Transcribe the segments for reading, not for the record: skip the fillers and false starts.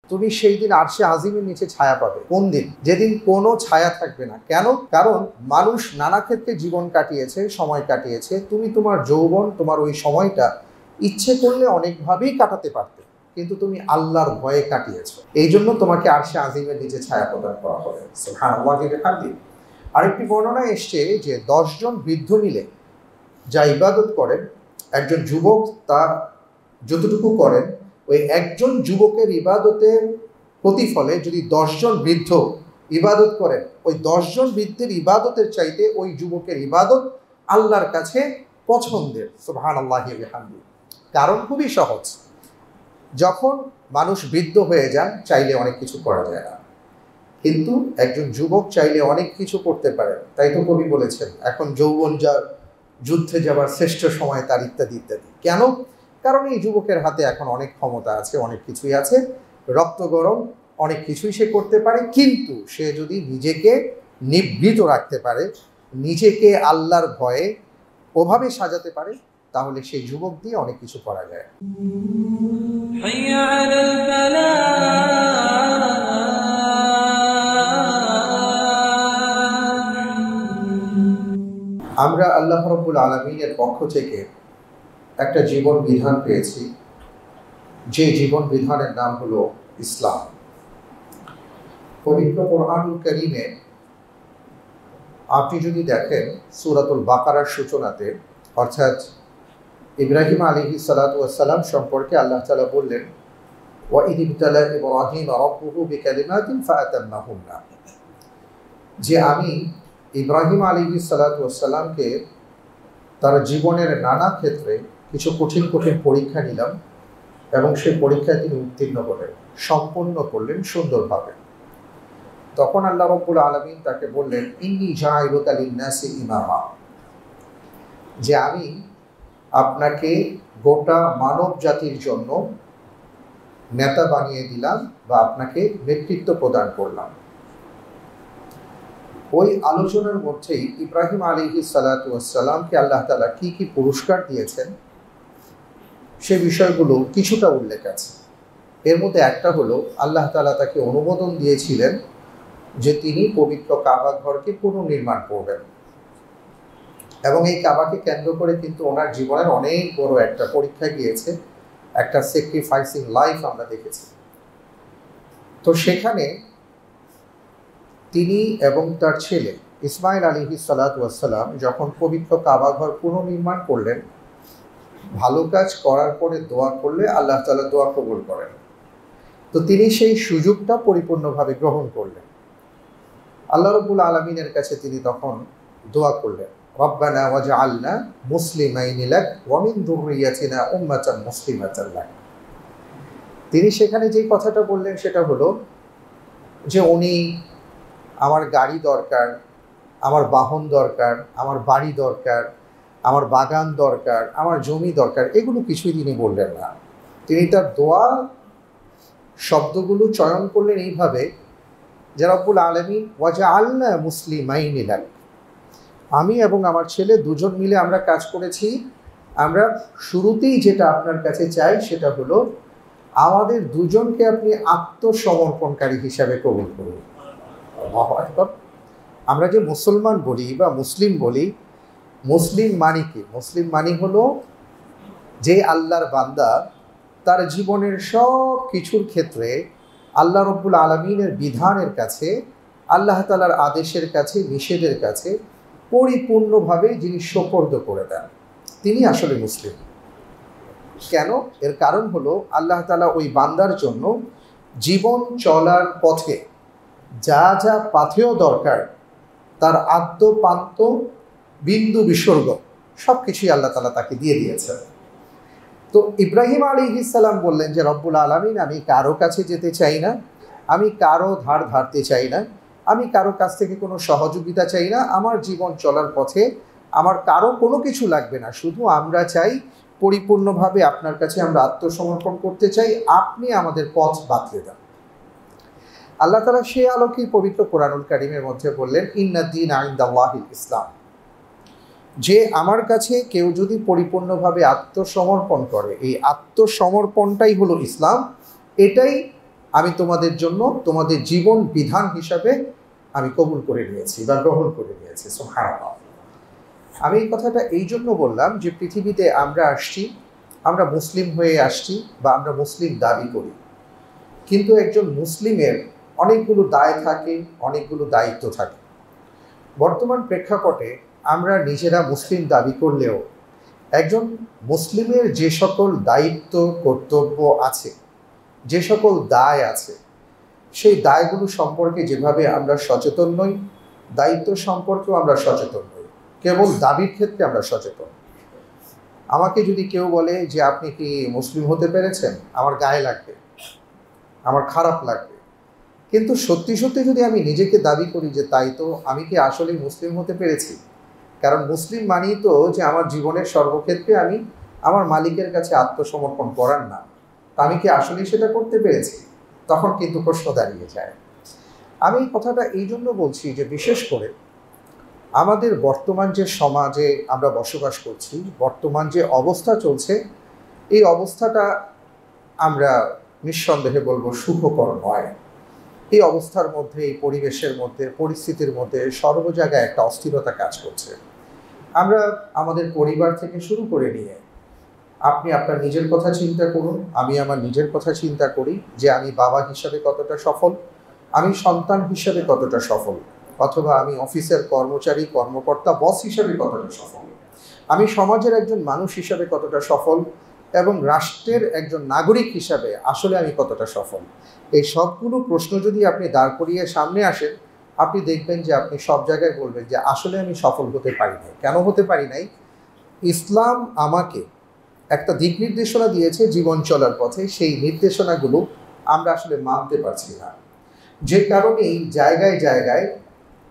তুমি সেই দিন আরশে আজিমের নিচে ছায়া পাবে। কোন দিন? যেদিন কোনো ছায়া থাকবে না। কেন? কারণ মানুষ নানা ক্ষেত্রে জীবন কাটিয়েছে, সময় কাটিয়েছে। তুমি তোমার যৌবন, তোমার ওই সময়টা ইচ্ছে করলে অনেকভাবেই কাটাতে পারতে, কিন্তু তুমি আল্লাহর ভয়ে কাটিয়েছ। এই জন্য তোমাকে আরশে আজিমের নিচে ছায়া প্রদান করা হবে। সুবহানাল্লাহি ওয়া বিহামদিহি। আরেকটি বর্ণনায় এসছে যে 10 জন বৃদ্ধ মিলে যা ইবাদত করেন, একজন যুবক তার যতটুকু করেন, ওই একজন যুবকের ইবাদতের প্রতিফলে যদি 10 জন বৃদ্ধ ইবাদত করেন, ওই 10 জন বৃদ্ধের ইবাদতের চাইতে ওই যুবকের ইবাদত আল্লাহর কাছে পছন্দের। সুবহানাল্লাহি ওয়া বিহামদিহি। কারণ খুবই সহজ। যখন মানুষ বৃদ্ধ হয়ে যান, চাইলে অনেক কিছু করা যায় না, কিন্তু একজন যুবক চাইলে অনেক কিছু করতে পারেন। তাই তো কবি বলেছেন, এখন যৌবন যার, যুদ্ধে যাবার শ্রেষ্ঠ সময় তার, ইত্যাদি ইত্যাদি। কেন? কারণ এই যুবকের হাতে এখন অনেক ক্ষমতা আছে, অনেক কিছুই আছে, রক্ত গরম, অনেক কিছুই সে করতে পারে। কিন্তু সে যদি নিজেকে নিবৃত রাখতে পারে, নিজেকে আল্লাহর ভয়ে ওভাবে সাজাতে পারে, তাহলে সেই যুবক দিয়ে অনেক কিছু করা যায়। আমরা আল্লাহ রাব্বুল আলামিনের পক্ষ থেকে একটা জীবন বিধান পেয়েছি, যে জীবন বিধানের নাম হলো ইসলাম। পবিত্র কোরআনুল কারীমে আপনি যদি দেখেন, সূরাতুল বাকারার সূচনাতে, অর্থাৎ ইব্রাহিম আলাইহিস সালাতু ওয়াস সালাম সম্পর্কে আল্লাহ তাআলা বললেন, ওয়া ইয ইবতালা ইব্রাহিম রাব্বুহু বিকালিমাতিন ফাআতাম্মাহুন্না, যে আমি ইব্রাহিম আলাইহিস সালাতু ওয়াস সালামকে তার জীবনের নানা ক্ষেত্রে কিছু কঠিন কঠিন পরীক্ষা নিলাম, এবং সেই পরীক্ষায় তিনি উত্তীর্ণ হলেন, সম্পন্ন করলেন সুন্দরভাবে। তখন আল্লাহ রাব্বুল আলামিন তাকে বললেন, ইন্নী জাইলুকা লিন-নাসি ইমামা, যে আমি আপনাকে গোটা মানব জাতির জন্য নেতা বানিয়ে দিলাম, বা আপনাকে নেতৃত্ব প্রদান করলাম। ওই আলোচনার মধ্যেই ইব্রাহিম আলাইহিস সালাতু ওয়াস সালামকে আল্লাহ তাআলা কি কি পুরস্কার দিয়েছেন সে বিষয়গুলো কিছুটা উল্লেখ আছে। এর মধ্যে একটা হলো, আল্লাহ তাআলা তাকে অনুমোদন দিয়েছিলেন যে তিনি পবিত্র কাবা ঘরকে পুনর্নির্মাণ করবেন, এবং এই কাবাকে কেন্দ্র করে কিন্তু ওনার জীবনের অনেক বড় একটা পরীক্ষা গিয়েছে, একটা স্যাক্রিফাইসিং লাইফ আমরা দেখেছি। তো সেখানে তিনি এবং তার ছেলে ইসমাইল আলাইহিস সালাতু ওয়াস সালাম যখন পবিত্র কাবা ঘর পুনর্নির্মাণ করলেন, ভালো কাজ করার পরে দোয়া করলে আল্লাহ তাআলা দোয়া কবুল করেন। তো তিনি সেই সুযোগটা পরিপূর্ণভাবে গ্রহণ করলেন। আল্লাহ রাব্বুল আলামিনের কাছে তিনি তখন দোয়া করলেন, রব্বানা ওয়াজআলনা মুসলিমাইনি লাক ওয়া মিন যুররিয়াতিনা উম্মাতান মুসলিমাতান লাক। তিনি সেখানে যে কথাটা বললেন সেটা হলো যে উনি, আমার গাড়ি দরকার, আমার বাহন দরকার, আমার বাড়ি দরকার, আমার বাগান দরকার, আমার জমি দরকার, এগুলো কিছুই তিনি বললেন না। তিনি তার দোয়া শব্দগুলো চয়ন করলেন এইভাবে যে রব্বুল আলামিন ওয়াজআলনা মুসলিমাইনি লাক, আমি এবং আমার ছেলে দুজন মিলে আমরা কাজ করেছি। আমরা শুরুতেই যেটা আপনার কাছে চাই সেটা হলো আমাদের দুজনকে আপনি আত্মসমর্পণকারী হিসাবে কবুল করুন। আল্লাহু আকবার। আমরা যে মুসলমান বলি বা মুসলিম বলি, মুসলিম মানে কি? মুসলিম মানে হলো যে আল্লাহর বান্দা তার জীবনের সব কিছুর ক্ষেত্রে আল্লাহ রাব্বুল আলামিনের বিধানের কাছে, আল্লাহ তাআলার আদেশের কাছে, নিষেধের কাছে পরিপূর্ণভাবে যিনি সোপর্দ করে দেন, তিনি আসলে মুসলিম। কেন? এর কারণ হলো আল্লাহ তাআলা ওই বান্দার জন্য জীবন চলার পথে যা যা পাথেয় দরকার, তার আদ্যপান্ত বিন্দু বিসর্গ সব কিছুই আল্লাহ তাআলা তাকে দিয়ে দিয়েছেন। তো ইব্রাহিম আলাইহিস সালাম বললেন যে রব্বুল আলামিন, আমি কারো কাছে যেতে চাই না, আমি কারো ধার ধারতে চাই না, আমি কারো কাছ থেকে কোনো সহযোগিতা চাই না, আমার জীবন চলার পথে আমার কারো কোনো কিছু লাগবে না, শুধু আমরা চাই পরিপূর্ণভাবে আপনার কাছে আমরা আত্মসমর্পণ করতে চাই, আপনি আমাদের পথ বাতলে দেন। আল্লাহ তাআলা সেই আলোকেই পবিত্র কোরআনুল কারীমের মধ্যে বললেন, ইন্নাদ-দীনা ইনদাল্লাহিল ইসলাম, যে আমার কাছে কেউ যদি পরিপূর্ণভাবে আত্মসমর্পণ করে, এই আত্মসমর্পণটাই হলো ইসলাম, এটাই আমি তোমাদের জন্য তোমাদের জীবন বিধান হিসাবে আমি কবুল করে নিয়েছি বা গ্রহণ করে নিয়েছি। সুবহানাল্লাহ। আমি এই কথাটা এই জন্য বললাম যে পৃথিবীতে আমরা আসছি, আমরা মুসলিম হয়ে আসছি বা আমরা মুসলিম দাবি করি, কিন্তু একজন মুসলিমের অনেকগুলো দায় থাকে, অনেকগুলো দায়িত্ব থাকে। বর্তমান প্রেক্ষাপটে আমরা নিজেরা মুসলিম দাবি করলেও একজন মুসলিমের যে সকল দায়িত্ব কর্তব্য আছে, যে সকল দায় আছে, সেই দায়গুলো সম্পর্কে যেভাবে আমরা সচেতন নই, দায়িত্ব সম্পর্কেও আমরা সচেতন নই। কেবল দাবির ক্ষেত্রে আমরা সচেতন। আমাকে যদি কেউ বলে যে আপনি কি মুসলিম হতে পেরেছেন, আমার গায়ে লাগবে, আমার খারাপ লাগবে। কিন্তু সত্যি সত্যি যদি আমি নিজেকে দাবি করি যে তাই তো, আমি কি আসলেই মুসলিম হতে পেরেছি? কারণ মুসলিম মানেই তো যে আমার জীবনের সর্বক্ষেত্রে আমি আমার মালিকের কাছে আত্মসমর্পণ করার নাম। তা আমি কি আসলেই সেটা করতে পেরেছি? তখন কিন্তু প্রশ্ন দাঁড়িয়ে যায়। আমি এই কথাটা এই জন্য বলছি যে বিশেষ করে আমাদের বর্তমান যে সমাজে আমরা বসবাস করছি, বর্তমান যে অবস্থা চলছে, এই অবস্থাটা আমরা নিঃসন্দেহে বলবো সুখকর নয়। এই অবস্থার মধ্যে, এই পরিবেশের মধ্যে, পরিস্থিতির মধ্যে সর্ব জায়গায় একটা অস্থিরতা কাজ করছে। আমরা আমাদের পরিবার থেকে শুরু করে নিয়ে, আপনি আপনার নিজের কথা চিন্তা করুন, আমি আমার নিজের কথা চিন্তা করি যে আমি বাবা হিসাবে কতটা সফল, আমি সন্তান হিসাবে কতটা সফল, অথবা আমি অফিসের কর্মচারী, কর্মকর্তা, বস হিসাবে কতটা সফল, আমি সমাজের একজন মানুষ হিসাবে কতটা সফল, এবং রাষ্ট্রের একজন নাগরিক হিসাবে আসলে আমি কতটা সফল। এই সবগুলো প্রশ্ন যদি আপনি দাঁড় করিয়ে সামনে আসেন, আপনি দেখবেন যে আপনি সব জায়গায় বলবেন যে আসলে আমি সফল হতে পারি নাই। কেন হতে পারি নাই? ইসলাম আমাকে একটা দিক নির্দেশনা দিয়েছে জীবন চলার পথে, সেই নির্দেশনাগুলো আমরা আসলে মানতে পারছি না। যে কারণেই জায়গায় জায়গায়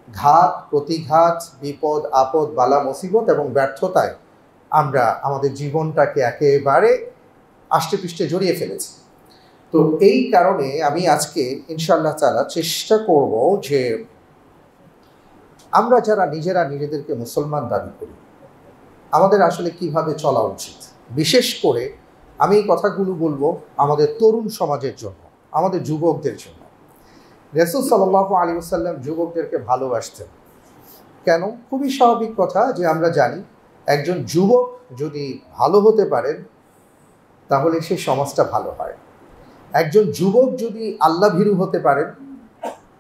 ঘাত প্রতিঘাত, বিপদ আপদ, বালা মুসিবত এবং ব্যর্থতায় আমরা আমাদের জীবনটাকে একেবারে আষ্টেপৃষ্টে জড়িয়ে ফেলেছি। তো এই কারণে আমি আজকে ইনশাআল্লাহ তাআলা চেষ্টা করব যে আমরা যারা নিজেরা নিজেদেরকে মুসলমান দাবি করি, আমাদের আসলে কিভাবে চলা উচিত। বিশেষ করে আমি এই কথাগুলো বলবো আমাদের তরুণ সমাজের জন্য, আমাদের যুবকদের জন্য। রাসূল সাল্লাল্লাহু আলাইহি ওয়াসাল্লাম যুবকদেরকে ভালোবাসতেন। কেন? খুবই স্বাভাবিক কথা যে আমরা জানি একজন যুবক যদি ভালো হতে পারেন তাহলে সেই সমাজটা ভালো হয়। একজন যুবক যদি আল্লাহভীরু হতে পারেন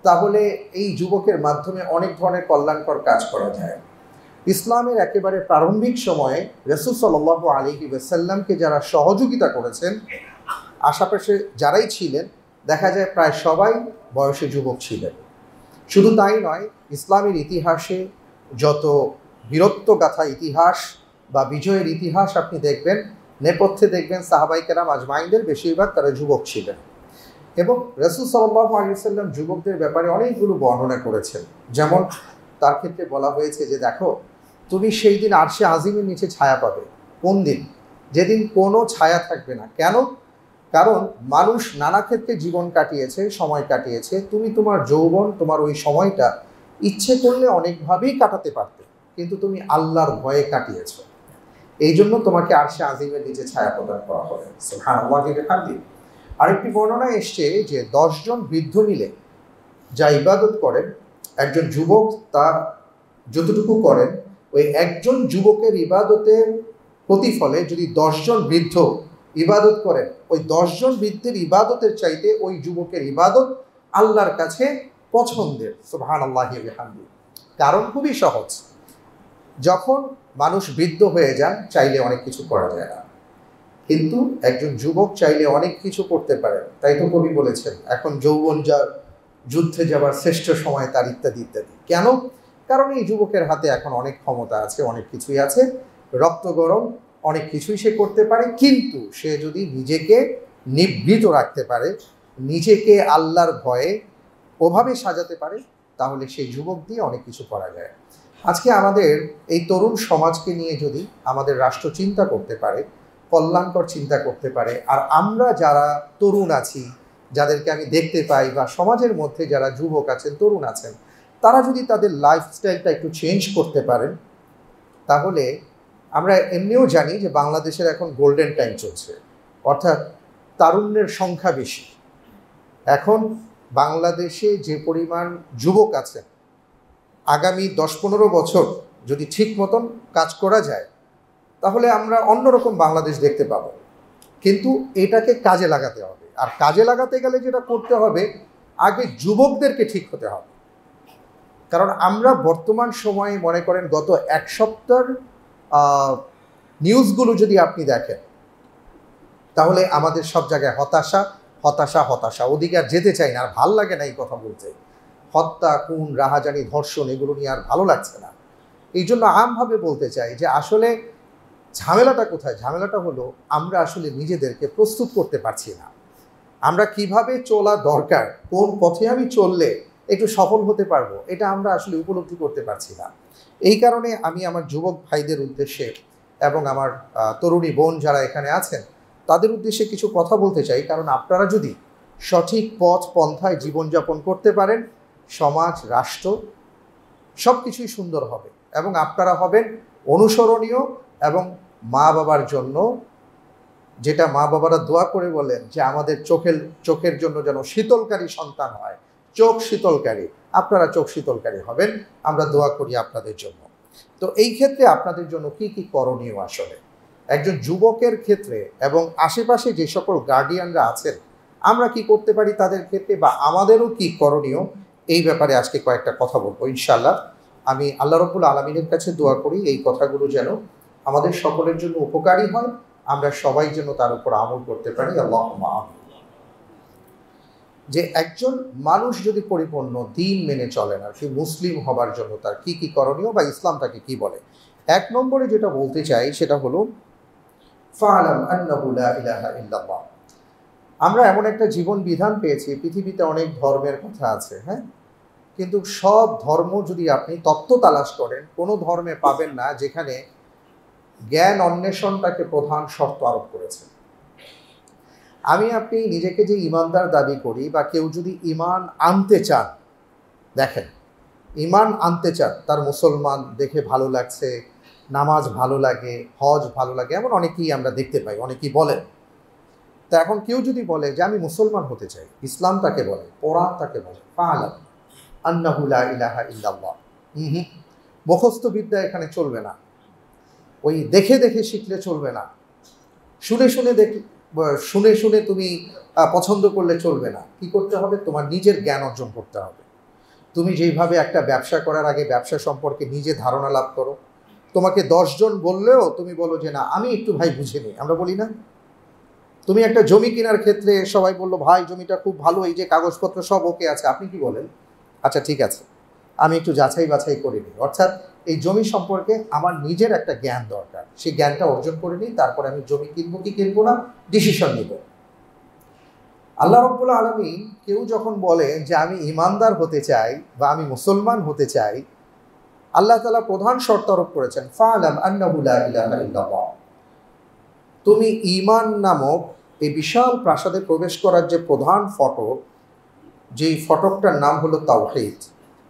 তাহলে এই যুবকের মাধ্যমে অনেক ধরনের কল্যাণকর কাজ করা যায়। ইসলামের একেবারে প্রারম্ভিক সময়ে রাসূল সাল্লাল্লাহু আলাইহি ওয়াসাল্লামকে যারা সহযোগিতা করেছেন, আশেপাশে যারাই ছিলেন, দেখা যায় প্রায় সবাই বয়সে যুবক ছিলেন। শুধু তাই নয়, ইসলামের ইতিহাসে যত বীরত্বগাথা ইতিহাস বা বিজয়ের ইতিহাস আপনি দেখবেন, নেপথ্যে দেখবেন সাহাবায়ে কেরাম আজমাইনদের বেশিরভাগ তারা যুবক ছিলেন। এবং রাসূল সাল্লাল্লাহু আলাইহি ওয়াসাল্লাম যুবকদের ব্যাপারে অনেকগুলো বর্ণনা করেছেন। যেমন তার ক্ষেত্রে বলা হয়েছে যে দেখো, তুমি সেই দিন আরশে আজিমের নিচে ছায়া পাবে। কোন দিন? যেদিন কোনো ছায়া থাকবে না। কেন? কারণ মানুষ নানা ক্ষেত্রে জীবন কাটিয়েছে, সময় কাটিয়েছে। তুমি তোমার যৌবন, তোমার ওই সময়টা ইচ্ছে করলে অনেকভাবেই কাটাতে পারতে, কিন্তু তুমি আল্লাহর ভয়ে কাটিয়েছ। এই জন্য তোমাকে আরশে আজিমের নিচে ছায়া প্রদান করা হবে। সুবহানাল্লাহি ওয়া বিহামদিহি। আরেকটি বর্ণনা এসছে যে 10 জন বৃদ্ধ মিলে যা ইবাদত করেন, একজন যুবক তার যতটুকু করেন, ওই একজন যুবকের ইবাদতের প্রতিফলে যদি 10 জন বৃদ্ধ ইবাদত করেন, ওই 10 জন বৃদ্ধের ইবাদতের চাইতে ওই যুবকের ইবাদত আল্লাহর কাছে পছন্দের। সুবহানাল্লাহি ওয়া বিহামদিহি। কারণ খুবই সহজ। যখন মানুষ বৃদ্ধ হয়ে যান, চাইলে অনেক কিছু করা যায় না, কিন্তু একজন যুবক চাইলে অনেক কিছু করতে পারেন। তাই তো কবি বলেছেন, এখন যৌবন যার, যুদ্ধে যাবার শ্রেষ্ঠ সময় তার, ইত্যাদি ইত্যাদি। কেন? কারণ এই যুবকের হাতে এখন অনেক ক্ষমতা আছে, অনেক কিছুই আছে, রক্ত গরম, অনেক কিছুই সে করতে পারে। কিন্তু সে যদি নিজেকে নিবৃত রাখতে পারে, নিজেকে আল্লাহর ভয়ে ওভাবে সাজাতে পারে, তাহলে সেই যুবক দিয়ে অনেক কিছু করা যায়। আজকে আমাদের এই তরুণ সমাজকে নিয়ে যদি আমাদের রাষ্ট্র চিন্তা করতে পারে, কল্যাণকর চিন্তা করতে পারে, আর আমরা যারা তরুণ আছি, যাদেরকে আমি দেখতে পাই, বা সমাজের মধ্যে যারা যুবক আছেন, তরুণ আছেন, তারা যদি তাদের লাইফস্টাইলটা একটু চেঞ্জ করতে পারেন, তাহলে আমরা এমনিও জানি যে বাংলাদেশের এখন গোল্ডেন টাইম চলছে, অর্থাৎ তারুণ্যের সংখ্যা বেশি। এখন বাংলাদেশে যে পরিমাণ যুবক আছে, আগামী 10-15 বছর যদি ঠিক মতন কাজ করা যায় তাহলে আমরা অন্যরকম বাংলাদেশ দেখতে পাবো। কিন্তু এটাকে কাজে লাগাতে হবে, আর কাজে লাগাতে গেলে যেটা করতে হবে, আগে যুবকদেরকে ঠিক হতে হবে। কারণ আমরা বর্তমান সময়ে মনে করেন গত এক সপ্তাহের নিউজগুলো যদি আপনি দেখেন তাহলে আমাদের সব জায়গায় হতাশা হতাশা হতাশা, ওদিকে আর যেতে চাই না, আর ভাল লাগে না এই কথা বলতে। হত্যা, খুন, রাহাজানি, ধর্ষণ, এগুলো নিয়ে আর ভালো লাগছে না। এই জন্য আমভাবে বলতে চাই যে আসলে ঝামেলাটা কোথায়? ঝামেলাটা হলো আমরা আসলে নিজেদেরকে প্রস্তুত করতে পারছি না। আমরা কিভাবে চলা দরকার, কোন পথে আমি চললে একটু সফল হতে পারবো, এটা আমরা আসলে উপলব্ধি করতে পারছি না। এই কারণে আমি আমার যুবক ভাইদের উদ্দেশ্যে এবং আমার তরুণী বোন যারা এখানে আছেন তাদের উদ্দেশ্যে কিছু কথা বলতে চাই। কারণ আপনারা যদি সঠিক পথ পন্থায় জীবনযাপন করতে পারেন, সমাজ, রাষ্ট্র সব কিছুই সুন্দর হবে এবং আপনারা হবেন অনুসরণীয়। এবং মা বাবার জন্য, যেটা মা বাবারা দোয়া করে বলেন যে আমাদের চোখের জন্য যেন শীতলকারী সন্তান হয়, চোখ শীতলকারী, আপনারা চোখ শীতলকারী হবেন, আমরা দোয়া করি আপনাদের জন্য। তো এই ক্ষেত্রে আপনাদের জন্য কি কি করণীয় আসলে একজন যুবকের ক্ষেত্রে এবং আশেপাশে যে সকল গার্ডিয়ানরা আছেন আমরা কি করতে পারি তাদের ক্ষেত্রে, বা আমাদেরও কি করণীয়, এই ব্যাপারে আজকে কয়েকটা কথা বলবো ইনশাআল্লাহ। আমি আল্লাহ রাব্বুল আলামিনের কাছে দোয়া করি এই কথাগুলো যেন আমাদের সকলের জন্য উপকারী হয়, আমরা সবাই যেন তার উপর আমল করতে পারি। আল্লাহুম্মা আমিন। যে একজন মানুষ যদি পরিপূর্ণ দ্বীন মেনে চলেন আর কি, মুসলিম হবার জন্য তার কি কি করণীয় বা ইসলাম তাকে কি বলে, এক নম্বরে যেটা বলতে চাই সেটা হলো ফা'লাম আন্নাহু লা ইলাহা ইল্লাল্লাহ। আমরা এমন একটা জীবন বিধান পেয়েছি, পৃথিবীতে অনেক ধর্মের কথা আছে, হ্যাঁ, কিন্তু সব ধর্ম যদি আপনি তত্ত্ব তালাশ করেন কোনো ধর্মে পাবেন না যেখানে জ্ঞান অন্বেষণটাকে প্রধান শর্ত আরোপ করেছে। আমি আপনি নিজেকে যে ইমানদার দাবি করি বা কেউ যদি ইমান আনতে চান, দেখেন ইমান আনতে চান, তার মুসলমান দেখে ভালো লাগছে, নামাজ ভালো লাগে, হজ ভালো লাগে, এমন অনেকেই আমরা দেখতে পাই, অনেকেই বলেন। তা এখন কেউ যদি বলে যে আমি মুসলমান হতে চাই, ইসলাম তাকে বলে, কোরআন তাকে বলে ফা'লাম আন্নাহু লা ইলাহা ইল্লাল্লাহ। মুখস্থ বিদ্যা এখানে চলবে না, ওই দেখে দেখে শিখলে চলবে না, শুনে শুনে তুমি পছন্দ করলে চলবে না। কি করতে হবে? তোমার নিজের জ্ঞান অর্জন করতে হবে। তুমি যেইভাবে একটা ব্যবসা করার আগে ব্যবসা সম্পর্কে নিজে ধারণা লাভ করো, তোমাকে 10 জন বললেও তুমি বলো যে না আমি একটু ভাই বুঝে নিই, আমরা বলি না? তুমি একটা জমি কেনার ক্ষেত্রে সবাই বললো ভাই জমিটা খুব ভালো, এই যে কাগজপত্র সব ওকে আছে, আপনি কি বলেন? আচ্ছা ঠিক আছে, আমি একটু যাচাই বাছাই করে নিই। অর্থাৎ এই জমি সম্পর্কে আমার নিজের একটা জ্ঞান দরকার, সেই জ্ঞানটা অর্জন করে নিই, তারপরে আমি জমি কিনবো কি কিনবো না ডিসিশন নিব। আল্লাহ রাব্বুল আলামিন কেউ যখন বলে যে আমি ইমানদার হতে চাই বা আমি মুসলমান হতে চাই, আল্লাহ তাআলা প্রধান শর্ত আরোপ করেছেন ফা'লাম আন্নাহু লা ইলাহা ইল্লাল্লাহ। তুমি ঈমান নামক এই বিশাল প্রাসাদে প্রবেশ করার যে প্রধান ফটক, যেই ফটকটার নাম হলো তাওহীদ,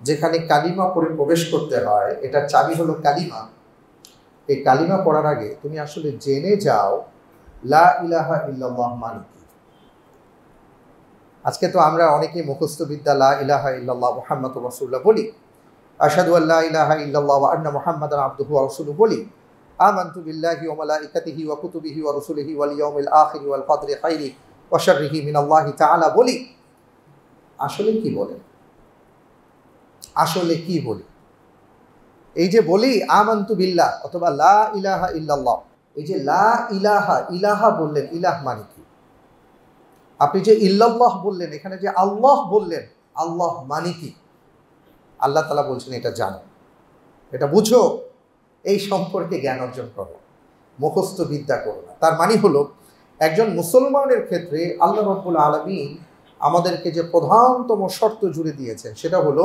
যেখানে কালিমা পড়ে প্রবেশ করতে হয়, এটা চাবি হলো কালিমা। এই কালিমা পড়ার আগে তুমি আসলে জেনে যাও লা ইলাহা ইল্লাল্লাহ মানে কি। আজকে তো আমরা অনেকেই মুখস্থ বিদ্যা লা ইলাহা ইল্লাল্লাহ মুহাম্মাদুর রাসূলুল্লাহ বলি, আশহাদু আল্লা ইলাহা ইল্লাল্লাহ ওয়া আন্না মুহাম্মাদান আবদুহু ওয়া রাসূলুহু বলি, আমানতু বিল্লাহি ওয়া মালাইকাতিহি ওয়া কুতুবিহি ওয়া রুসুলিহি ওয়াল ইয়াউমিল আখির ওয়াল কদরি খাইরি ওয়া শাররিহি মিনাল্লাহি তাআলা বলি। আসলে কি বলেন? আসলে কি বলি? এই যে বলি আমানতু বিল্লাহ অথবা লা ইলাহা ইল্লাল্লাহ, এই যে লা ইলাহা, ইলাহা বললেন, ইলাহ মানে কি? আপনি যে ইল্লাল্লাহ বললেন, এখানে যে আল্লাহ বললেন, আল্লাহ মানে কি? আল্লাহ তাআলা বলছেন এটা জানো, এটা বুঝো, এই সম্পর্কে জ্ঞান অর্জন করো, মুখস্থ বিদ্যা করো না। তার মানে হলো একজন মুসলমানের ক্ষেত্রে আল্লাহ রাব্বুল আলামিন আমাদেরকে যে প্রধানতম শর্ত জুড়ে দিয়েছেন সেটা হলো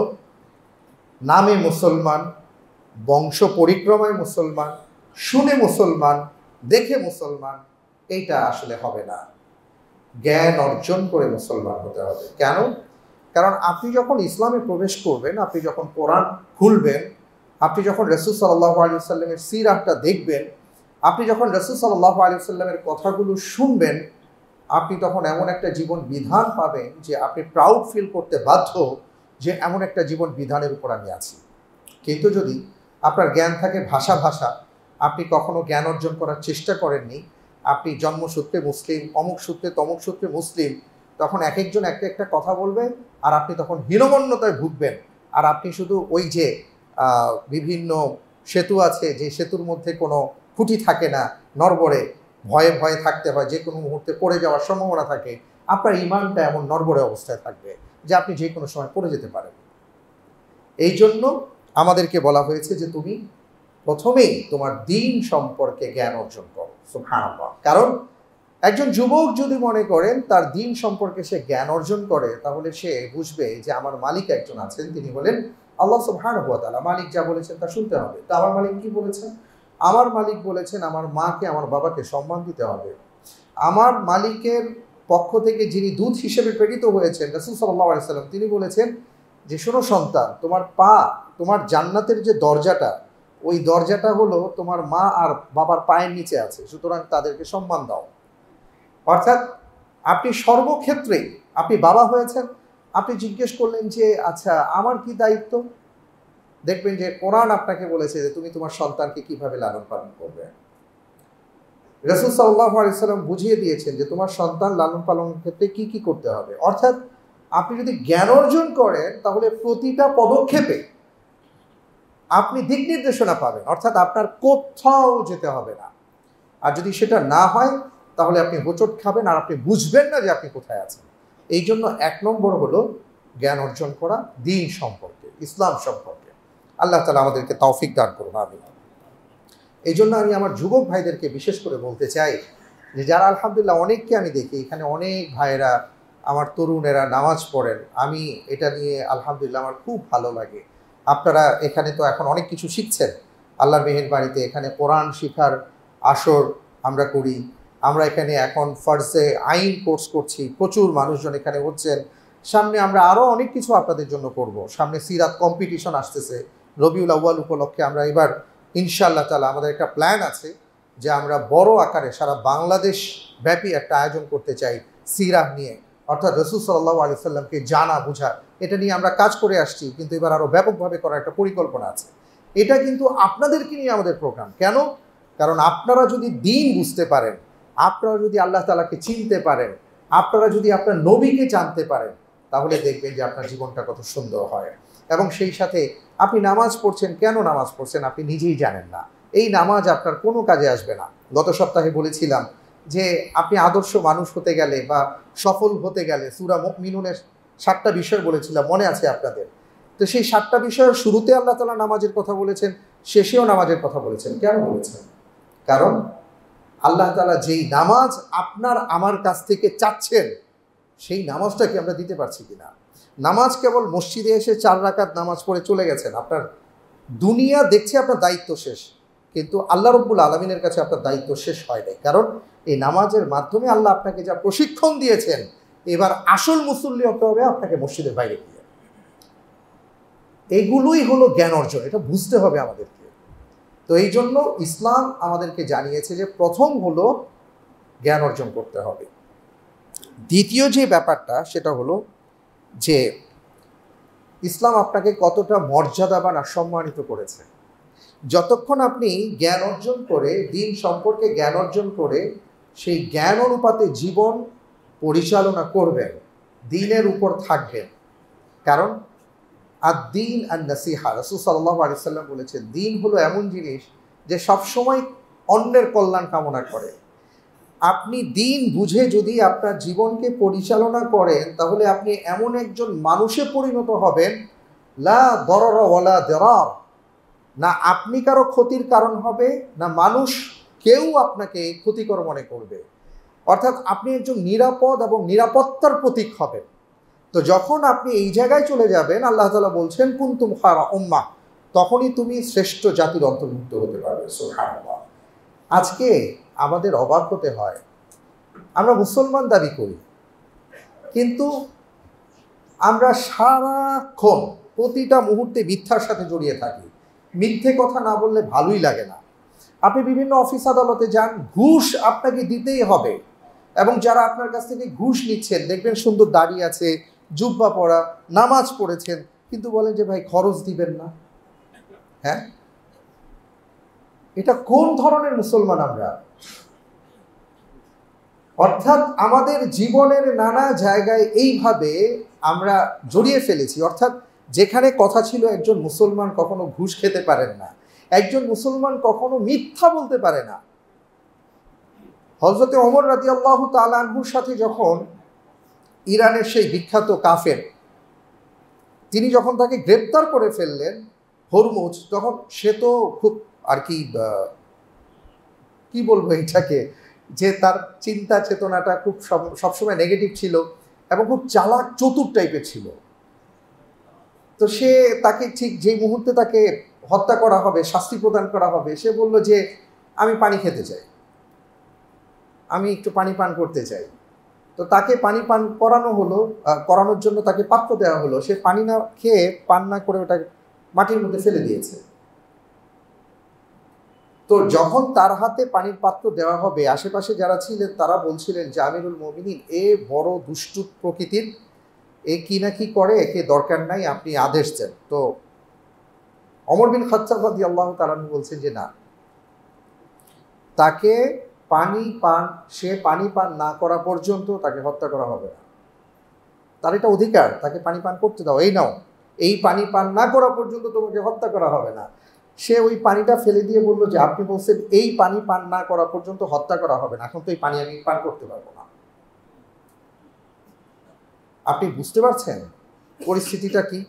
নামে মুসলমান, বংশ পরিক্রমায় মুসলমান, শুনে মুসলমান, দেখে মুসলমান, এইটা আসলে হবে না। জ্ঞান অর্জন করে মুসলমান হতে হবে। কেন? কারণ আপনি যখন ইসলামে প্রবেশ করবেন, আপনি যখন কোরআন খুলবেন, আপনি যখন রাসূল সাল্লাল্লাহু আলাইহি ওয়াসাল্লামের সিরাতটা দেখবেন, আপনি যখন রাসূল সাল্লাল্লাহু আলাইহি ওয়াসাল্লামের কথাগুলো শুনবেন, আপনি তখন এমন একটা জীবন বিধান পাবেন যে আপনি প্রাউড ফিল করতে বাধ্য যে এমন একটা জীবন বিধানের উপর আমি আছি। কিন্তু যদি আপনার জ্ঞান থাকে ভাষা ভাষা, আপনি কখনো জ্ঞান অর্জন করার চেষ্টা করেননি, আপনি জন্মসূত্রে মুসলিম, অমুক সূত্রে তমুক সূত্রে মুসলিম, তখন এক একজন একটা একটা কথা বলবে আর আপনি তখন হীনমন্যতায় ভুগবেন। আর আপনি শুধু ওই যে বিভিন্ন সেতু আছে, যে সেতুর মধ্যে কোনো খুঁটি থাকে না, নড়বড়ে, ভয়ে ভয়ে থাকতে হয়, যে কোনো মুহূর্তে পড়ে যাওয়ার সম্ভাবনা থাকে, আপনার ইমানটা এমন নড়বড়ে অবস্থায় থাকবে যে আপনি যে কোনো সময় পড়ে যেতে পারেন। এই জন্য আমাদেরকে বলা হয়েছে যে তুমি প্রথমেই তোমার দিন সম্পর্কে জ্ঞান অর্জন করো। সুবহানাল্লাহ। কারণ একজন যুবক যদি মনে করেন তার দিন সম্পর্কে সে জ্ঞান অর্জন করে, তাহলে সে বুঝবে যে আমার মালিক একজন আছেন, তিনি হলেন আল্লাহ সুবহানাহু ওয়া তাআলা। মালিক যা বলেছেন তা শুনতে হবে। তা আমার মালিক কি বলেছেন? আমার মালিক বলেছেন আমার মাকে, আমার বাবাকে সম্মান দিতে হবে। আমার মালিকের পক্ষ থেকে যিনি দূত হিসেবে প্রেরিত হয়েছেন, রাসূল সাল্লাল্লাহু আলাইহি ওয়াসাল্লাম, তিনি বলেছেন যে শোনো সন্তান, তোমার পা, তোমার জান্নাতের যে দরজাটা, ওই দরজাটা হলো তোমার মা আর বাবার পায়ের নিচে আছে, সুতরাং তাদেরকে সম্মান দাও। অর্থাৎ আপনি সর্বক্ষেত্রেই, আপনি বাবা হয়েছেন, আপনি জিজ্ঞেস করলেন যে আচ্ছা আমার কি দায়িত্ব, দেখবেন যে কোরআন আপনাকে বলেছে যে তুমি তোমার সন্তানকে কিভাবে লালন পালন করবে। রাসূল সাল্লাল্লাহু আলাইহি ওয়াসাল্লাম বুঝিয়ে দিয়েছেন যে তোমার সন্তান লালন পালনের ক্ষেত্রে কি কি করতে হবে। অর্থাৎ আপনি যদি জ্ঞান অর্জন করেন তাহলে প্রতিটা পদক্ষেপে আপনি দিক নির্দেশনা পাবেন, অর্থাৎ আপনার কোথাও যেতে হবে না। আর যদি সেটা না হয় তাহলে আপনি হোঁচট খাবেন আর আপনি বুঝবেন না যে আপনি কোথায় আছেন। এই জন্য 1 নম্বর হলো জ্ঞান অর্জন করা দ্বীন সম্পর্কে, ইসলাম সম্পর্কে। আল্লাহ তাআলা আমাদেরকে তৌফিক দান করুন, আমিন। এই জন্য আমি আমার যুবক ভাইদেরকে বিশেষ করে বলতে চাই যে যারা আলহামদুলিল্লাহ, অনেককে আমি দেখি এখানে, অনেক ভাইয়েরা আমার তরুণেরা নামাজ পড়েন, আমি এটা নিয়ে আলহামদুলিল্লাহ আমার খুব ভালো লাগে। আপনারা এখানে তো এখন অনেক কিছু শিখছেন আল্লাহর মেহেরবাড়িতে। এখানে কোরআন শিখার আসর আমরা করি, আমরা এখানে এখন ফার্জে আইন কোর্স করছি, প্রচুর মানুষজন এখানে হচ্ছেন। সামনে আমরা আরও অনেক কিছু আপনাদের জন্য করব। সামনে সিরাত কম্পিটিশন আসতেছে, রবিউল আউয়াল উপলক্ষে আমরা এবার ইনশাআল্লাহ তাআলা আমাদের একটা প্ল্যান আছে যে আমরা বড় আকারে সারা বাংলাদেশ ব্যাপী একটা আয়োজন করতে চাই সিরাত নিয়ে, অর্থাৎ রাসূল সাল্লাল্লাহু আলাইহি সাল্লামকে জানা বোঝা। এটা নিয়ে আমরা কাজ করে আসছি, কিন্তু এবার আরও ব্যাপকভাবে করার একটা পরিকল্পনা আছে। এটা কিন্তু আপনাদেরকে নিয়ে আমাদের প্রোগ্রাম। কেন? কারণ আপনারা যদি দ্বীন বুঝতে পারেন, আপনারা যদি আল্লাহ তাআলাকে চিনতে পারেন, আপনারা যদি আপনার নবীকে জানতে পারেন, তাহলে দেখবেন যে আপনার জীবনটা কত সুন্দর হয়। এবং সেই সাথে আপনি নামাজ পড়ছেন, কেন নামাজ পড়ছেন আপনি নিজেই জানেন না। এই নামাজ আপনার কোনো কাজে আসবে না। গত সপ্তাহে বলেছিলাম যে আপনি আদর্শ মানুষ হতে গেলে বা সফল হতে গেলে সূরা মুমিনুনের 7টা বিষয় বলেছিলাম, মনে আছে আপনাদের? তো সেই 7টা বিষয়ের শুরুতে আল্লাহ তাআলা নামাজের কথা বলেছেন, শেষেও নামাজের কথা বলেছেন। কেন বলেছেন? কারণ আল্লাহ তাআলা যেই নামাজ আপনার আমার কাছ থেকে চাচ্ছেন, সেই নামাজটাকে আমরা দিতে পারছি কিনা। নামাজ কেবল মসজিদে এসে 4 রাকাত নামাজ পড়ে চলে গেছেন, আপনার দুনিয়া দেখছে আপনার দায়িত্ব শেষ, কিন্তু আল্লাহ রব্বুল আলামিনের কাছে আপনার দায়িত্ব শেষ হয় নাই। কারণ এই নামাজের মাধ্যমে আল্লাহ আপনাকে যা প্রশিক্ষণ দিয়েছেন, এবার আসল মুসল্লি হতে হবে আপনাকে মসজিদের বাইরে গিয়ে। এগুলোই হলো জ্ঞান অর্জন, এটা বুঝতে হবে আমাদেরকে। তো এই জন্য ইসলাম আমাদেরকে জানিয়েছে যে প্রথম হলো জ্ঞান অর্জন করতে হবে। দ্বিতীয় যে ব্যাপারটা সেটা হলো যে ইসলাম আপনাকে কতটা মর্যাদাবান আর সম্মানিত করেছে। যতক্ষণ আপনি জ্ঞান অর্জন করে, দ্বীন সম্পর্কে জ্ঞান অর্জন করে সেই জ্ঞান অনুপাতে জীবন পরিচালনা করবেন, দ্বীনের উপর থাকবেন। কারণ আদ-দ্বীন আন-নাসিহা, রাসূল সাল্লাল্লাহু আলাইহি ওয়াসাল্লাম বলেছেন দ্বীন হলো এমন জিনিস যে সবসময় অন্যের কল্যাণ কামনা করে। আপনি দ্বীন বুঝে যদি আপনার জীবনকে পরিচালনা করেন, তাহলে আপনি এমন একজন মানুষে পরিণত হবেন, লা দররা ওয়ালা দিরার, না আপনি কারো ক্ষতির কারণ হবে, না মানুষ কেউ আপনাকে ক্ষতিকর মনে করবে। অর্থাৎ আপনি একজন নিরাপদ এবং নিরাপত্তার প্রতীক হবেন। তো যখন আপনি এই জায়গায় চলে যাবেন, আল্লাহ তাআলা বলছেন কুনতুম খায়রা উম্মাহ, তখনই তুমি শ্রেষ্ঠ জাতির অন্তর্ভুক্ত হতে পারবে। সুবহানাল্লাহ। আজকে আমাদের অবাক হতে হয়, আমরা মুসলমান দাবি করি, কিন্তু আমরা সারাক্ষণ প্রতিটা মুহূর্তে মিথ্যার সাথে জড়িয়ে থাকি। মিথ্যে কথা না বললে ভালোই লাগে না। আপনি বিভিন্ন অফিস আদালতে যান, ঘুষ আপনাকে দিতেই হবে। এবং যারা আপনার কাছ থেকে ঘুষ নিচ্ছেন, দেখবেন সুন্দর দাড়ি আছে, জুব্বা পরা, নামাজ পড়েছেন, কিন্তু বলেন যে ভাই খরচ দিবেন না। হ্যাঁ, এটা কোন ধরনের মুসলমান আমরা? অর্থাৎ আমাদের জীবনের নানা জায়গায় এইভাবে আমরা জড়িয়ে ফেলেছি। অর্থাৎ যেখানে কথা ছিল একজন মুসলমান কখনো ঘুষ খেতে পারেন না, একজন মুসলমান কখনো মিথ্যা বলতে পারে না। হযরতে ওমর রাদিয়াল্লাহু তাআলা আনহুর সাথে যখন ইরানের সেই বিখ্যাত কাফের, তিনি যখন তাকে গ্রেপ্তার করে ফেললেন হরমুজ, তখন সে তো খুব আর কি বলবো এটাকে, যে তার চিন্তা চেতনাটা খুব সবসময় নেগেটিভ ছিল এবং খুব চালাক চতুর টাইপের ছিল। তো সে তাকে ঠিক যেই মুহূর্তে তাকে হত্যা করা হবে, শাস্তি প্রদান করা হবে, সে বলল যে আমি পানি খেতে চাই, আমি একটু পানি পান করতে চাই। তো তাকে পানি পান করানো হলো, করানোর জন্য তাকে পাত্র দেওয়া হলো। সে পানি না খেয়ে, পান না করে ওটা মাটির মধ্যে ফেলে দিয়েছে। তো যখন তার হাতে পানির পাত্র দেওয়া হবে, আশেপাশে যারা ছিলেন তারা বলছিলেন যে আমিরুল মুমিনিন, এ বড় দুষ্টু প্রকৃতির, এ কি না কি করে, একে দরকার নাই, আপনি আদেশ দেন। তো ওমর বিন খাত্তাব রাদিয়াল্লাহু তাআলা বলছেন যে না, তাকে সে পানি পান না করা পর্যন্ত তাকে হত্যা করা হবে না। তার এটা অধিকার, তাকে পানি পান করতে দাও, এই নাও, এই পানি পান না করা পর্যন্ত তোমাকে হত্যা করা হবে না। সে ওই পানিটা ফেলে দিয়ে বললো যে আপনি বলছেন এই পানি পান না করা পর্যন্ত হত্যা করা হবে না, এখন তো এই পানি আমি পান করতে পারবো না। আপনি বুঝতে পারছেন পরিস্থিতিটা কি?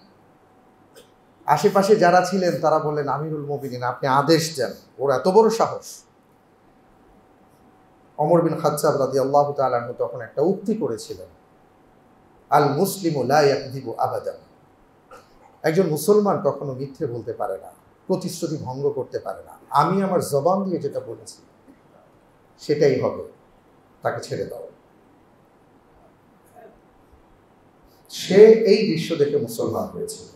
আশেপাশে যারা ছিলেন তারা বললেন আমিরুল মুমিনিন, আপনি আদেশ দেন। ওর এত বড় সাহস। ওমর বিন খাত্তাব রাদিয়াল্লাহু তাআলা আনহু তখন একটা উক্তি করেছিলেন, আল মুসলিমু লা ইয়াকযিবু আবাদান। একজন মুসলমান কখনো মিথ্যে বলতে পারে না, প্রতিশ্রুতি ভঙ্গ করতে পারে না। আমি আমার জবান দিয়ে যেটা বলেছি সেটাই হবে, তাকে ছেড়ে দাও। সে এই দৃশ্য দেখে মুসলমান হয়েছিল।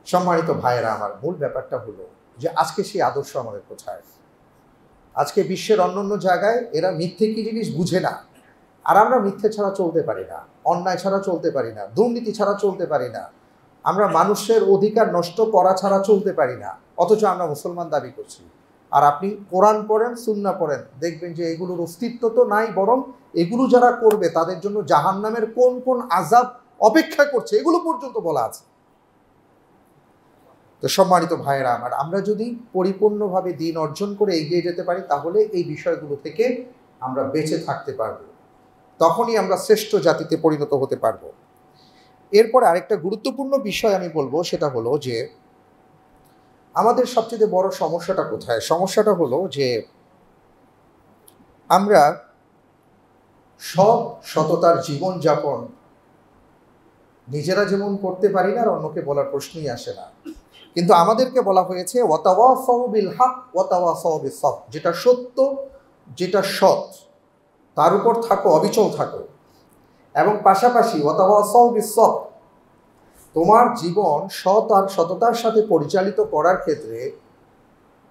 সম্মানিত ভাইয়েরা আমার, মূল ব্যাপারটা হলো যে আজকে সেই আদর্শ আমাদের কোথায়? আজকে বিশ্বের অন্যান্য জায়গায় এরা মিথ্যে কি জিনিস বুঝে না, আর আমরা মিথ্যে ছাড়া চলতে পারি না, অন্যায় ছাড়া চলতে পারি না, দুর্নীতি ছাড়া চলতে পারি না, আমরা মানুষের অধিকার নষ্ট করা ছাড়া চলতে পারি না, অথচ আমরা মুসলমান দাবি করছি। আর আপনি কোরআন পড়েন, সুন্নাহ পড়েন, দেখবেন যে এগুলোর অস্তিত্ব তো নাই, বরং এগুলো যারা করবে তাদের জন্য জাহান্নামের কোন কোন আযাব অপেক্ষা করছে এগুলো পর্যন্ত বলা আছে। তো সম্মানিত ভাইয়েরা আমার, আমরা যদি পরিপূর্ণভাবে দিন অর্জন করে এগিয়ে যেতে পারি তাহলে এই বিষয়গুলো থেকে আমরা বেঁচে থাকতে পারব, তখনই আমরা শ্রেষ্ঠ জাতিতে পরিণত হতে পারব। এরপরে আরেকটা গুরুত্বপূর্ণ বিষয় আমি বলবো, সেটা হলো যে আমাদের সবচেয়ে বড় সমস্যাটা কোথায়? সমস্যাটা হলো যে আমরা সততার জীবনযাপন নিজেরা যেমন করতে পারি না, আর অন্যকে বলার প্রশ্নই আসে না। কিন্তু আমাদেরকে বলা হয়েছে ওয়াতাওয়াসাউ বিল হক ওয়াতাওয়াসাউ বিস সবর, যেটা সত্য, যেটা সৎ, তার উপর থাকো, অবিচল থাকো। এবং পাশাপাশি ওয়াতাওয়াসাউ বিস সবর, তোমার জীবন সৎ আর সততার সাথে পরিচালিত করার ক্ষেত্রে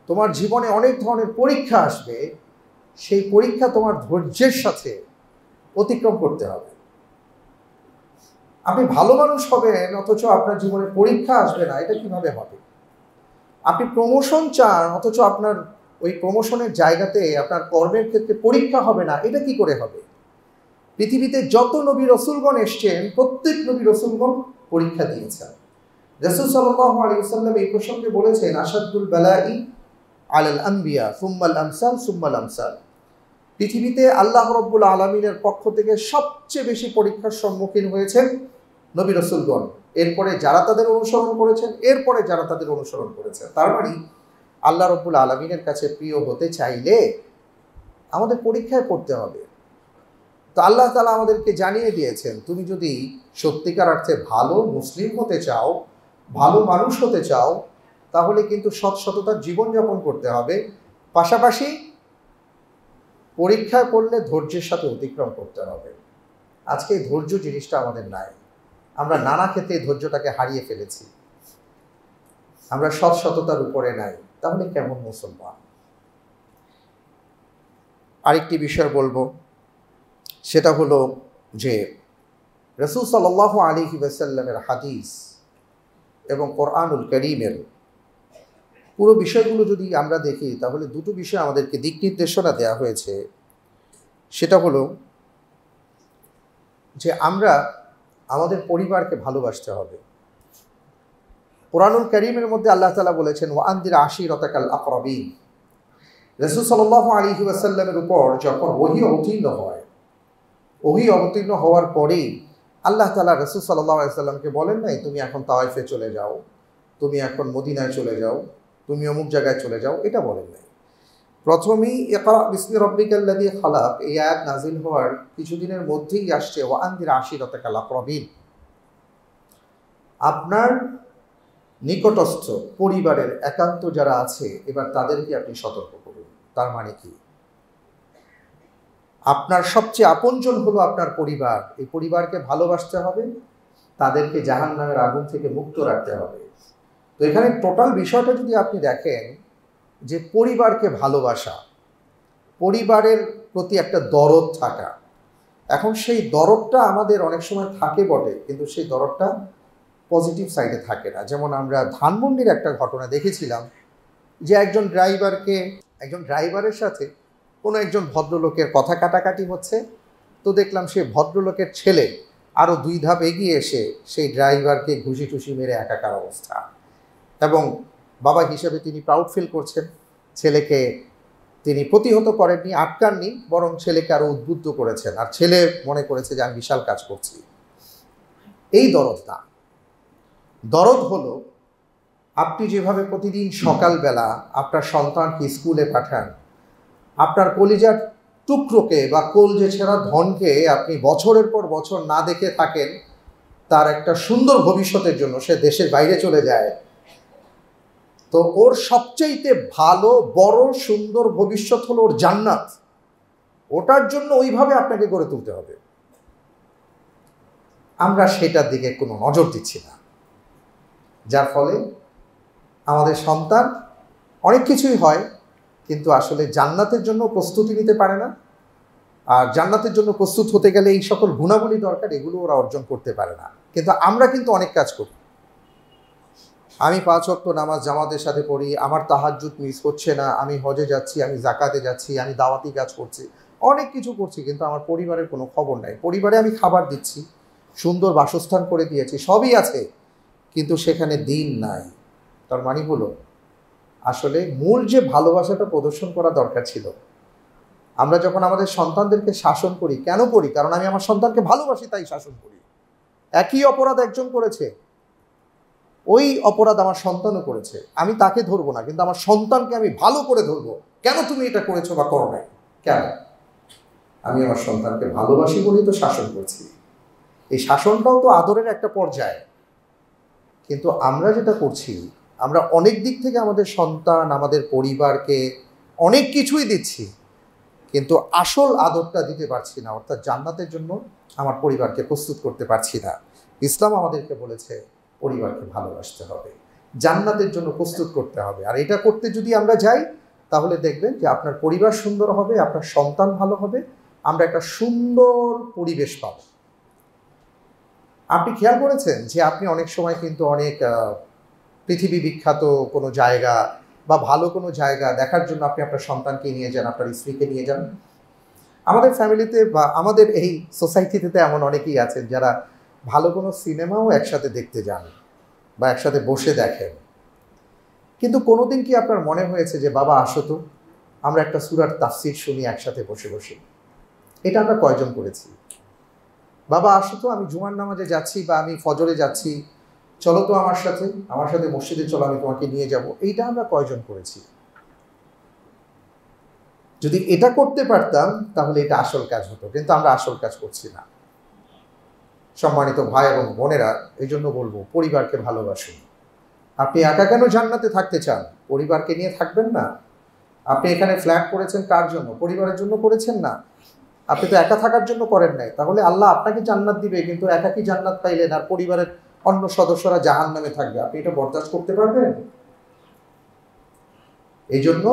তোমার জীবনে অনেক ধরনের পরীক্ষা আসবে, সেই পরীক্ষা তোমার ধৈর্যের সাথে অতিক্রম করতে হবে। আপনি ভালো মানুষ হবেন অথচ আপনার জীবনে পরীক্ষা আসবে না, এটা কিভাবে হবে? আপনি প্রমোশন চান অথচ আপনার ওই প্রমোশনের জায়গাতে আপনার কর্মের ক্ষেত্রে পরীক্ষা হবে না, এটা কি করে হবে? পৃথিবীতে যত নবী রসুলগণ এসছেন, প্রত্যেক নবী রসুলগণ পরীক্ষা দিয়েছেন। রাসূল সাল্লাল্লাহু আলাইহি ওয়াসাল্লাম এই প্রসঙ্গে বলেছেন, আশাদুল বালাই আলাল আম্বিয়া সুম্মাল আমসাল সুম্মাল আমসাল। পৃথিবীতে আল্লাহ রাব্বুল আলামিনের পক্ষ থেকে সবচেয়ে বেশি পরীক্ষার সম্মুখীন হয়েছেন নবী রাসূলগণ, এরপরে যারা তাদের অনুসরণ করেছেন, এরপরে যারা তাদের অনুসরণ করেছেন। তার মানে আল্লাহ রাব্বুল আলামিনের কাছে প্রিয় হতে চাইলে আমাদের পরীক্ষায় পড়তে হবে। তো আল্লাহ তাআলা আমাদেরকে জানিয়ে দিয়েছেন, তুমি যদি সত্যিকার অর্থে ভালো মুসলিম হতে চাও, ভালো মানুষ হতে চাও, তাহলে কিন্তু সততার জীবনযাপন করতে হবে। পাশাপাশি পরীক্ষায় পড়লে ধৈর্যের সাথে অতিক্রম করতে হবে। আজকে এই ধৈর্য জিনিসটা আমাদের নাই। আমরা নানা ক্ষেত্রে ধৈর্যটাকে হারিয়ে ফেলেছি। আমরা সততার উপরে নাই, তাহলে কেমন মুসলমান? আরেকটি বিষয় বলবো, সেটা হলো যে রাসূল সাল্লাল্লাহু আলাইহি ওয়াসাল্লামের হাদিস এবং কোরআনুল কারীমের পুরো বিষয়গুলো যদি আমরা দেখি, তাহলে দুটো বিষয় আমাদেরকে দিক নির্দেশনা দেওয়া হয়েছে। সেটা হলো যে আমরা আমাদের পরিবারকে ভালোবাসতে হবে। কোরআনুল কারীমের মধ্যে আল্লাহ তাআলা বলেছেন, ওয়া আনদির আশিরাতাকাল আকরাবিন। রাসূল সাল্লাল্লাহু আলাইহি ওয়াসাল্লামের উপর যখন ওহী অবতীর্ণ হয়, ওহী অবতীর্ণ হওয়ার পরেই আল্লাহ তাআলা রাসূল সাল্লাল্লাহু আলাইহি ওয়াসাল্লামকে বলেন নাই, তুমি এখন তায়েফে চলে যাও, তুমি এখন মদিনায় চলে যাও, তুমি অমুক জায়গায় চলে যাও, এটা বলেন নাই। প্রথমেই ইকরা বিসমি রাব্বিকাল্লাযী খালাক এই আয়াত নাজিল হওয়ার কিছুদিনের মধ্যেই আসছে ওয়া আনদির আশিরাতাকাল আকরাবিন। আপনার নিকটস্থ পরিবারের একান্ত যারা আছে, এবার তাদেরকে আপনি সতর্ক করুন। তার মানে কি? আপনার সবচেয়ে আপনজন হলো আপনার পরিবার। এই পরিবারকে ভালোবাসতে হবে, তাদেরকে জাহান্নামের আগুন থেকে মুক্ত রাখতে হবে। তো এখানে টোটাল বিষয়টা যদি আপনি দেখেন যে পরিবারকে ভালোবাসা, পরিবারের প্রতি একটা দরদ থাকা। এখন সেই দরদটা আমাদের অনেক সময় থাকে বটে, কিন্তু সেই দরদটা পজিটিভ সাইডে থাকে না। যেমন আমরা ধানমন্ডির একটা ঘটনা দেখেছিলাম যে একজন ড্রাইভারের সাথে কোনো একজন ভদ্রলোকের কথা কাটাকাটি হচ্ছে। তো দেখলাম সে ভদ্রলোকের ছেলে আরও 2 ধাপ এগিয়ে এসে সেই ড্রাইভারকে ঘুষি টুসি মেরে একাকার অবস্থা, এবং বাবা হিসেবে তিনি প্রাউড ফিল করছেন। ছেলেকে তিনি প্রতিহত করেননি, আটকাননি, বরং ছেলেকে আরও উদ্বুদ্ধ করেছেন। আর ছেলে মনে করেছে যে আমি বিশাল কাজ করছি। এই দরদ না। দরদ হলো আপনি যেভাবে প্রতিদিন সকালবেলা আপনার সন্তানকে স্কুলে পাঠান, আপনার কলিজার টুকরোকে বা কলজে ছেঁড়া ধনকে আপনি বছরের পর বছর না দেখে থাকেন, তার একটা সুন্দর ভবিষ্যতের জন্য সে দেশের বাইরে চলে যায়। তো ওর সবচেয়ে ভালো বড় সুন্দর ভবিষ্যৎ হলো ওর জান্নাত। ওটার জন্য ওইভাবে আপনাকে গড়ে তুলতে হবে। আমরা সেটার দিকে কোনো নজর দিচ্ছি না, যার ফলে আমাদের সন্তান অনেক কিছুই হয়, কিন্তু আসলে জান্নাতের জন্য প্রস্তুতি নিতে পারে না। আর জান্নাতের জন্য প্রস্তুত হতে গেলে এই সকল গুণাবলী দরকার, এগুলো ওরা অর্জন করতে পারে না। কিন্তু আমরা কিন্তু অনেক কাজ করি। আমি 5 ওয়াক্ত নামাজ জামাতের সাথে পড়ি, আমার তাহাজ্জুদ মিস হচ্ছে না, আমি হজে যাচ্ছি, আমি জাকাতে যাচ্ছি, আমি দাওয়াতি কাজ করছি, অনেক কিছু করছি, কিন্তু আমার পরিবারের কোনো খবর নাই। পরিবারে আমি খাবার দিচ্ছি, সুন্দর বাসস্থান করে দিয়েছি, সবই আছে, কিন্তু সেখানে দিন নাই। তার মানে হলো আসলে মূল যে ভালোবাসাটা প্রদর্শন করা দরকার ছিল, আমরা যখন আমাদের সন্তানদেরকে শাসন করি, কেন করি? কারণ আমি আমার সন্তানকে ভালোবাসি, তাই শাসন করি। একই অপরাধ একজন করেছে, ওই অপরাধ আমার সন্তানও করেছে, আমি তাকে ধরবো না, কিন্তু আমার সন্তানকে আমি ভালো করে ধরবো। কেন তুমি এটা করেছো বা করো নাই? কেন? আমি আমার সন্তানকে ভালোবাসি বলেই তো শাসন করছি। এই শাসনটাও তো আদরের একটা পর্যায়। কিন্তু আমরা যেটা করছি, আমরা অনেক দিক থেকে আমাদের সন্তান, আমাদের পরিবারকে অনেক কিছুই দিচ্ছি, কিন্তু আসল আদরটা দিতে পারছি না, অর্থাৎ জান্নাতের জন্য আমার পরিবারকে প্রস্তুত করতে পারছি না। ইসলাম আমাদেরকে বলেছে পরিবারকে ভালোবাসতে হবে, জান্নাতের জন্য প্রস্তুত করতে হবে। আর এটা করতে যদি আমরা যাই, তাহলে দেখবেন যে আপনার পরিবার সুন্দর হবে, আপনার সন্তান ভালো হবে, আমরা একটা সুন্দর পরিবেশ পাব। আপনি খেয়াল করেছেন যে আপনি অনেক সময় কিন্তু অনেক পৃথিবী বিখ্যাত কোনো জায়গা বা ভালো কোনো জায়গা দেখার জন্য আপনি আপনার সন্তানকে নিয়ে যান, আপনার স্ত্রীকে নিয়ে যান। আমাদের ফ্যামিলিতে বা আমাদের এই সোসাইটিতে এমন অনেকেই আছেন যারা ভালো কোনো সিনেমাও একসাথে দেখতে যান বা একসাথে বসে দেখেন। কিন্তু কোনোদিন কি আপনার মনে হয়েছে যে বাবা আসো তো, আমরা একটা সূরার তাফসীর শুনি একসাথে বসে বসে? এটা আমরা কয়জন করেছি? বাবা আসো তো, আমি জুমার নামাজে যাচ্ছি বা আমি ফজরে যাচ্ছি, চলো তো আমার সাথে মসজিদে চলো, আমি তোমাকে নিয়ে যাব। এইটা আমরা কয়জন করেছি? যদি এটা করতে পারতাম তাহলে এটা আসল কাজ হতো, কিন্তু আমরা আসল কাজ করছি না। সম্মানিত ভাই এবং বোনেরা, এই জন্য বলবো পরিবারকে ভালোবাসুন। আপনি একা কেন জান্নাতে থাকতে চান? পরিবারকে নিয়ে থাকবেন না? আপনি এখানে ফ্ল্যাট করেছেন কার জন্য? পরিবারের জন্য করেছেন না? আপনি তো একা থাকার জন্য করেন নাই। তাহলে আল্লাহ আপনাকে জান্নাত দিবে, কিন্তু একাকী জান্নাত পাইলেন আর পরিবারের অন্য সদস্যরা জাহান্নামে থাকবে, আপনি এটা বরদাস্ত করতে পারবেন? এই জন্য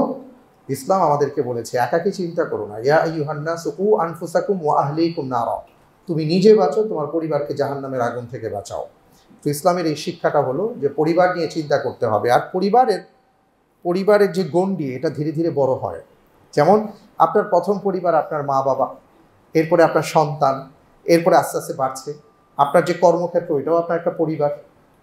ইসলাম আমাদেরকে বলেছে একাকী চিন্তা করো না, ইয়া আইয়ুহান নাসু কু আনফুসাকুম ওয়া আহলিকুম নারা, তুমি নিজে বাঁচো, তোমার পরিবারকে জাহান্নামের আগুন থেকে বাঁচাও। তো ইসলামের এই শিক্ষাটা হলো যে পরিবার নিয়ে চিন্তা করতে হবে। আর পরিবারের যে গণ্ডি, এটা ধীরে ধীরে বড় হয়। যেমন আপনার প্রথম পরিবার আপনার মা বাবা, এরপরে আপনার সন্তান, এরপরে আস্তে আস্তে বাড়ছে। আপনার যে কর্মক্ষেত্র, এটাও আপনার একটা পরিবার।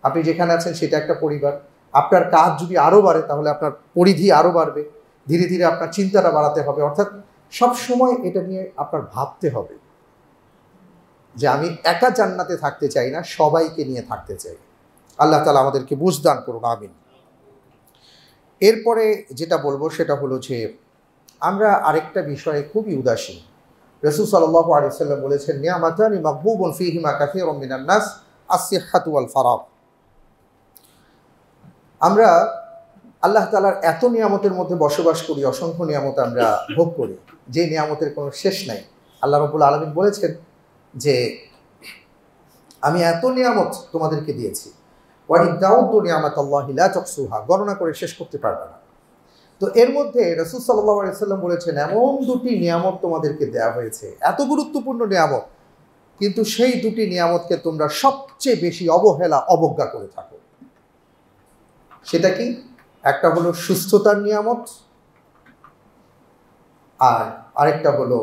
আপনি যেখানে আছেন সেটা একটা পরিবার। আপনার কাজ যদি আরও বাড়ে তাহলে আপনার পরিধি আরও বাড়বে। ধীরে ধীরে আপনার চিন্তাটা বাড়াতে হবে। অর্থাৎ সব সময় এটা নিয়ে আপনার ভাবতে হবে যে আমি একা জান্নাতে থাকতে চাই না, সবাইকে নিয়ে থাকতে চাই। আল্লাহ তাআলা আমাদেরকে বুঝ দান করুন, আমিন। এরপরে যেটা বলবো সেটা হলো যে আমরা আরেকটা বিষয়ে খুবই উদাসীন। রাসূল সাল্লাল্লাহু আলাইহি ওয়াসাল্লাম বলেছেন, নিয়ামাতানি মাগবুবুন ফীহিমা কাসীরুম মিনান নাস আস-সিহহাতু ওয়াল ফারাগ। আমরা আল্লাহ তাআলার এত নিয়ামতের মধ্যে বসবাস করি, অসংখ্য নিয়ামত আমরা ভোগ করি, যে নিয়ামতের কোনো শেষ নাই। আল্লাহ রাব্বুল আলামিন বলেছেন যে আমি এত নিয়ামত তোমাদেরকে দিয়েছি, ওয়া ইন তাউদ্দু নিয়ামাতাল্লাহি লা তুহসুহা, গণনা করে শেষ করতে পারবে না। তো এর মধ্যে রাসূল সাল্লাল্লাহু আলাইহি ওয়াসাল্লাম বলেছেন এমন দুটি নিয়ামত তোমাদেরকে দেওয়া হয়েছে, এত গুরুত্বপূর্ণ নিয়ামত, কিন্তু সেই দুটি নিয়ামতকে তোমরা সবচেয়ে বেশি অবজ্ঞা করে থাকো। সেটা কি? একটা হলো সুস্থতার নিয়ামত, আর আরেকটা হলো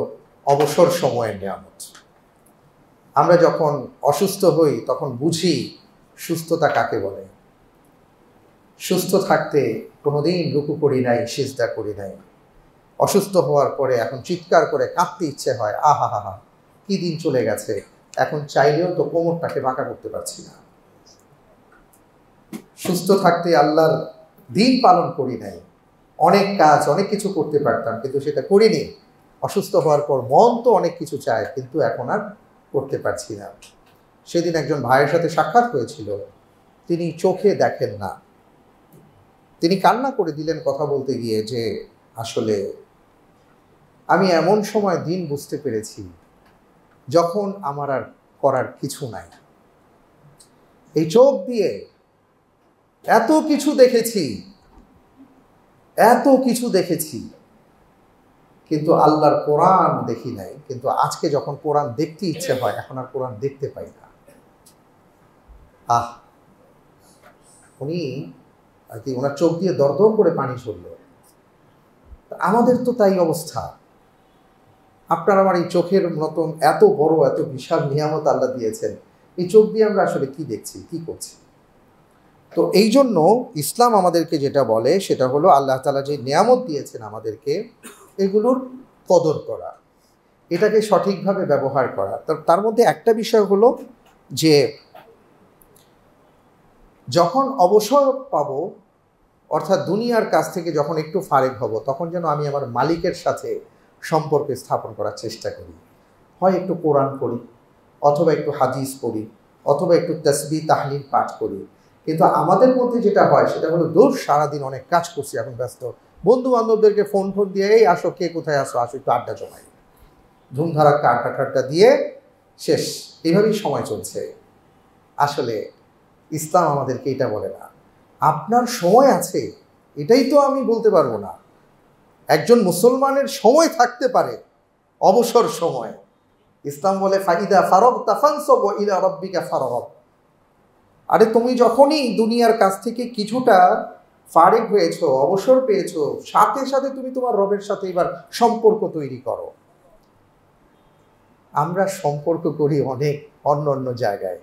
অবসর সময়ের নিয়ামত। আমরা যখন অসুস্থ হই তখন বুঝি সুস্থতা কাকে বলে। সুস্থ থাকতে কোনোদিন রুকু করি নাই, সিজদা করি নাই। অসুস্থ হওয়ার পরে এখন চিৎকার করে কাঁদতে ইচ্ছে হয়, আহা হা হা, কি দিন চলে গেছে, এখন চাইলেও তো কোমরটাকে বাঁকা করতে পারছি না। সুস্থ থাকতে আল্লাহর দিন পালন করি নাই, অনেক কাজ অনেক কিছু করতে পারতাম কিন্তু সেটা করিনি। অসুস্থ হওয়ার পর মন তো অনেক কিছু চায় কিন্তু এখন আর করতে পারছি না। সেদিন একজন ভাইয়ের সাথে সাক্ষাৎ হয়েছিল, তিনি চোখে দেখেন না। তিনি কান্না করে দিলেন কথা বলতে গিয়ে যে আসলে আমি এমন সময় দিন বুঝতে পেরেছি যখন আমার আর করার কিছু নাই। এই চোখ দিয়ে এত কিছু দেখেছি কিন্তু আল্লাহর কোরআন দেখি নাই। কিন্তু আজকে যখন কোরআন দেখতে ইচ্ছে হয় এখন আর কোরআন দেখতে পাই না। উনি আর কি, ওনার চোখ দিয়ে দরদর করে পানি ঝরল। আমাদের তো তাই অবস্থা। আপনার আমার এই চোখের মতন এত বড় এত বিশাল নিয়ামত আল্লাহ দিয়েছেন, এই চোখ দিয়ে আমরা আসলে কি দেখছি, কি করছি? তো এই জন্য ইসলাম আমাদেরকে যেটা বলে সেটা হলো আল্লাহ তাআলা যে নিয়ামত দিয়েছেন আমাদেরকে, এগুলোর কদর করা, এটাকে সঠিকভাবে ব্যবহার করা। তার মধ্যে একটা বিষয় হলো যে যখন অবসর পাবো, অর্থাৎ দুনিয়ার কাছ থেকে যখন একটু ফারেক হব, তখন যেন আমি আমার মালিকের সাথে সম্পর্ক স্থাপন করার চেষ্টা করি। হয় একটু কোরআন পড়ি, অথবা একটু হাদিস পড়ি, অথবা একটু তাসবিহ তাহলিল পাঠ করি। কিন্তু আমাদের মধ্যে যেটা হয় সেটা হলো দূর সারাদিন অনেক কাজ করছি, এখন ব্যস্ত, বন্ধু বান্ধবদেরকে ফোন দিয়ে এই আসো, কে কোথায় আসো একটু আড্ডা জমাই, ধুমধারাক্কা আড্ডা ঠাড্ডা দিয়ে শেষ, এইভাবেই সময় চলছে। আসলে ইসলাম আমাদেরকে এটা বলে না। আপনার সময় আছে, এটাই তো আমি বলতে পারবো না। একজন মুসলমানের সময় থাকতে পারে, অবসর সময়। ইসলাম বলে ফাইদা ফারাগতা ফানসাব ওয়া ইলা রাব্বিকা ফারগাব। আরে তুমি যখনই দুনিয়ার কাছ থেকে কিছুটা ফারেক হয়েছো, অবসর পেয়েছো, সাথে সাথে তুমি তোমার রবের সাথে এবার সম্পর্ক তৈরি করো। আমরা সম্পর্ক করি অনেক অন্য জায়গায়।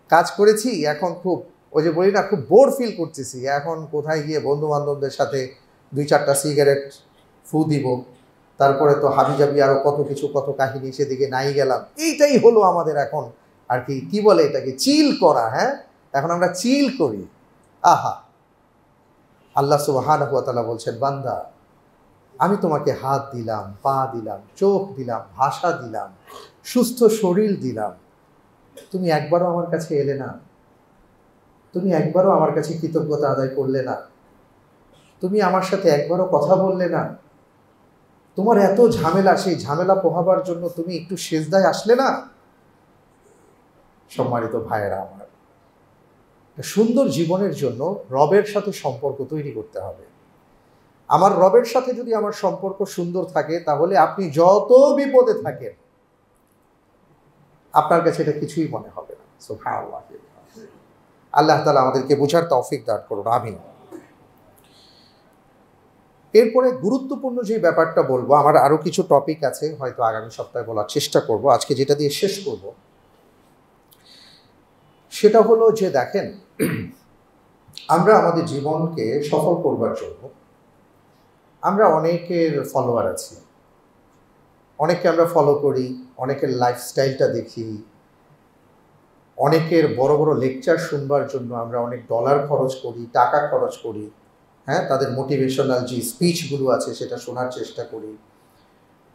কাজ করেছি, এখন খুব ওই যে বলি না, খুব বোর ফিল করতেছি, এখন কোথায় গিয়ে বন্ধু বান্ধবদের সাথে 2-4টা সিগারেট ফু দিব, তারপরে তো হাবিজাবি আরও কত কিছু, কত কাহিনী, সেদিকে নাই গেলাম। এইটাই হলো আমাদের এখন আর কি বলে এটাকে, চিল করা। হ্যাঁ, এখন আমরা চিল করি। আহা, আল্লাহ সুবহানাহু ওয়া তাআলা বলছেন, বান্দা আমি তোমাকে হাত দিলাম, পা দিলাম, চোখ দিলাম, ভাষা দিলাম, সুস্থ শরীর দিলাম, তুমি একবারও আমার কাছে এলে না, তুমি একবারও আমার কাছে কৃতজ্ঞতা আদায় করলে না, তুমি আমার সাথে একবারও কথা বললে না। তোমার এত ঝামেলা, সেই ঝামেলা পোহাবার জন্য তুমি একটু সেজদায় আসলে না। সম্মানিত ভাইয়েরা আমার, সুন্দর জীবনের জন্য রবের সাথে সম্পর্ক তৈরি করতে হবে। আমার রবের সাথে যদি আমার সম্পর্ক সুন্দর থাকে, তাহলে আপনি যত বিপদে থাকেন আপনার কাছে এটা কিছুই মনে হবে না। সুবহানাল্লাহ। আল্লাহ তাআলা আমাদেরকে বোঝার তৌফিক দান করুন, আমিন। এরপরে গুরুত্বপূর্ণ যে ব্যাপারটা বলবো, আমার আরও কিছু টপিক আছে, হয়তো আগামী সপ্তাহে বলার চেষ্টা করব, আজকে যেটা দিয়ে শেষ করব সেটা হলো যে দেখেন, আমরা আমাদের জীবনকে সফল করবার জন্য আমরা অনেকের ফলোয়ার আছি, অনেককে আমরা ফলো করি, অনেকের লাইফস্টাইলটা দেখি, অনেকের বড় বড় লেকচার শুনবার জন্য আমরা অনেক ডলার খরচ করি, টাকা খরচ করি, হ্যাঁ, তাদের মোটিভেশনাল যে স্পিচগুলো আছে সেটা শোনার চেষ্টা করি।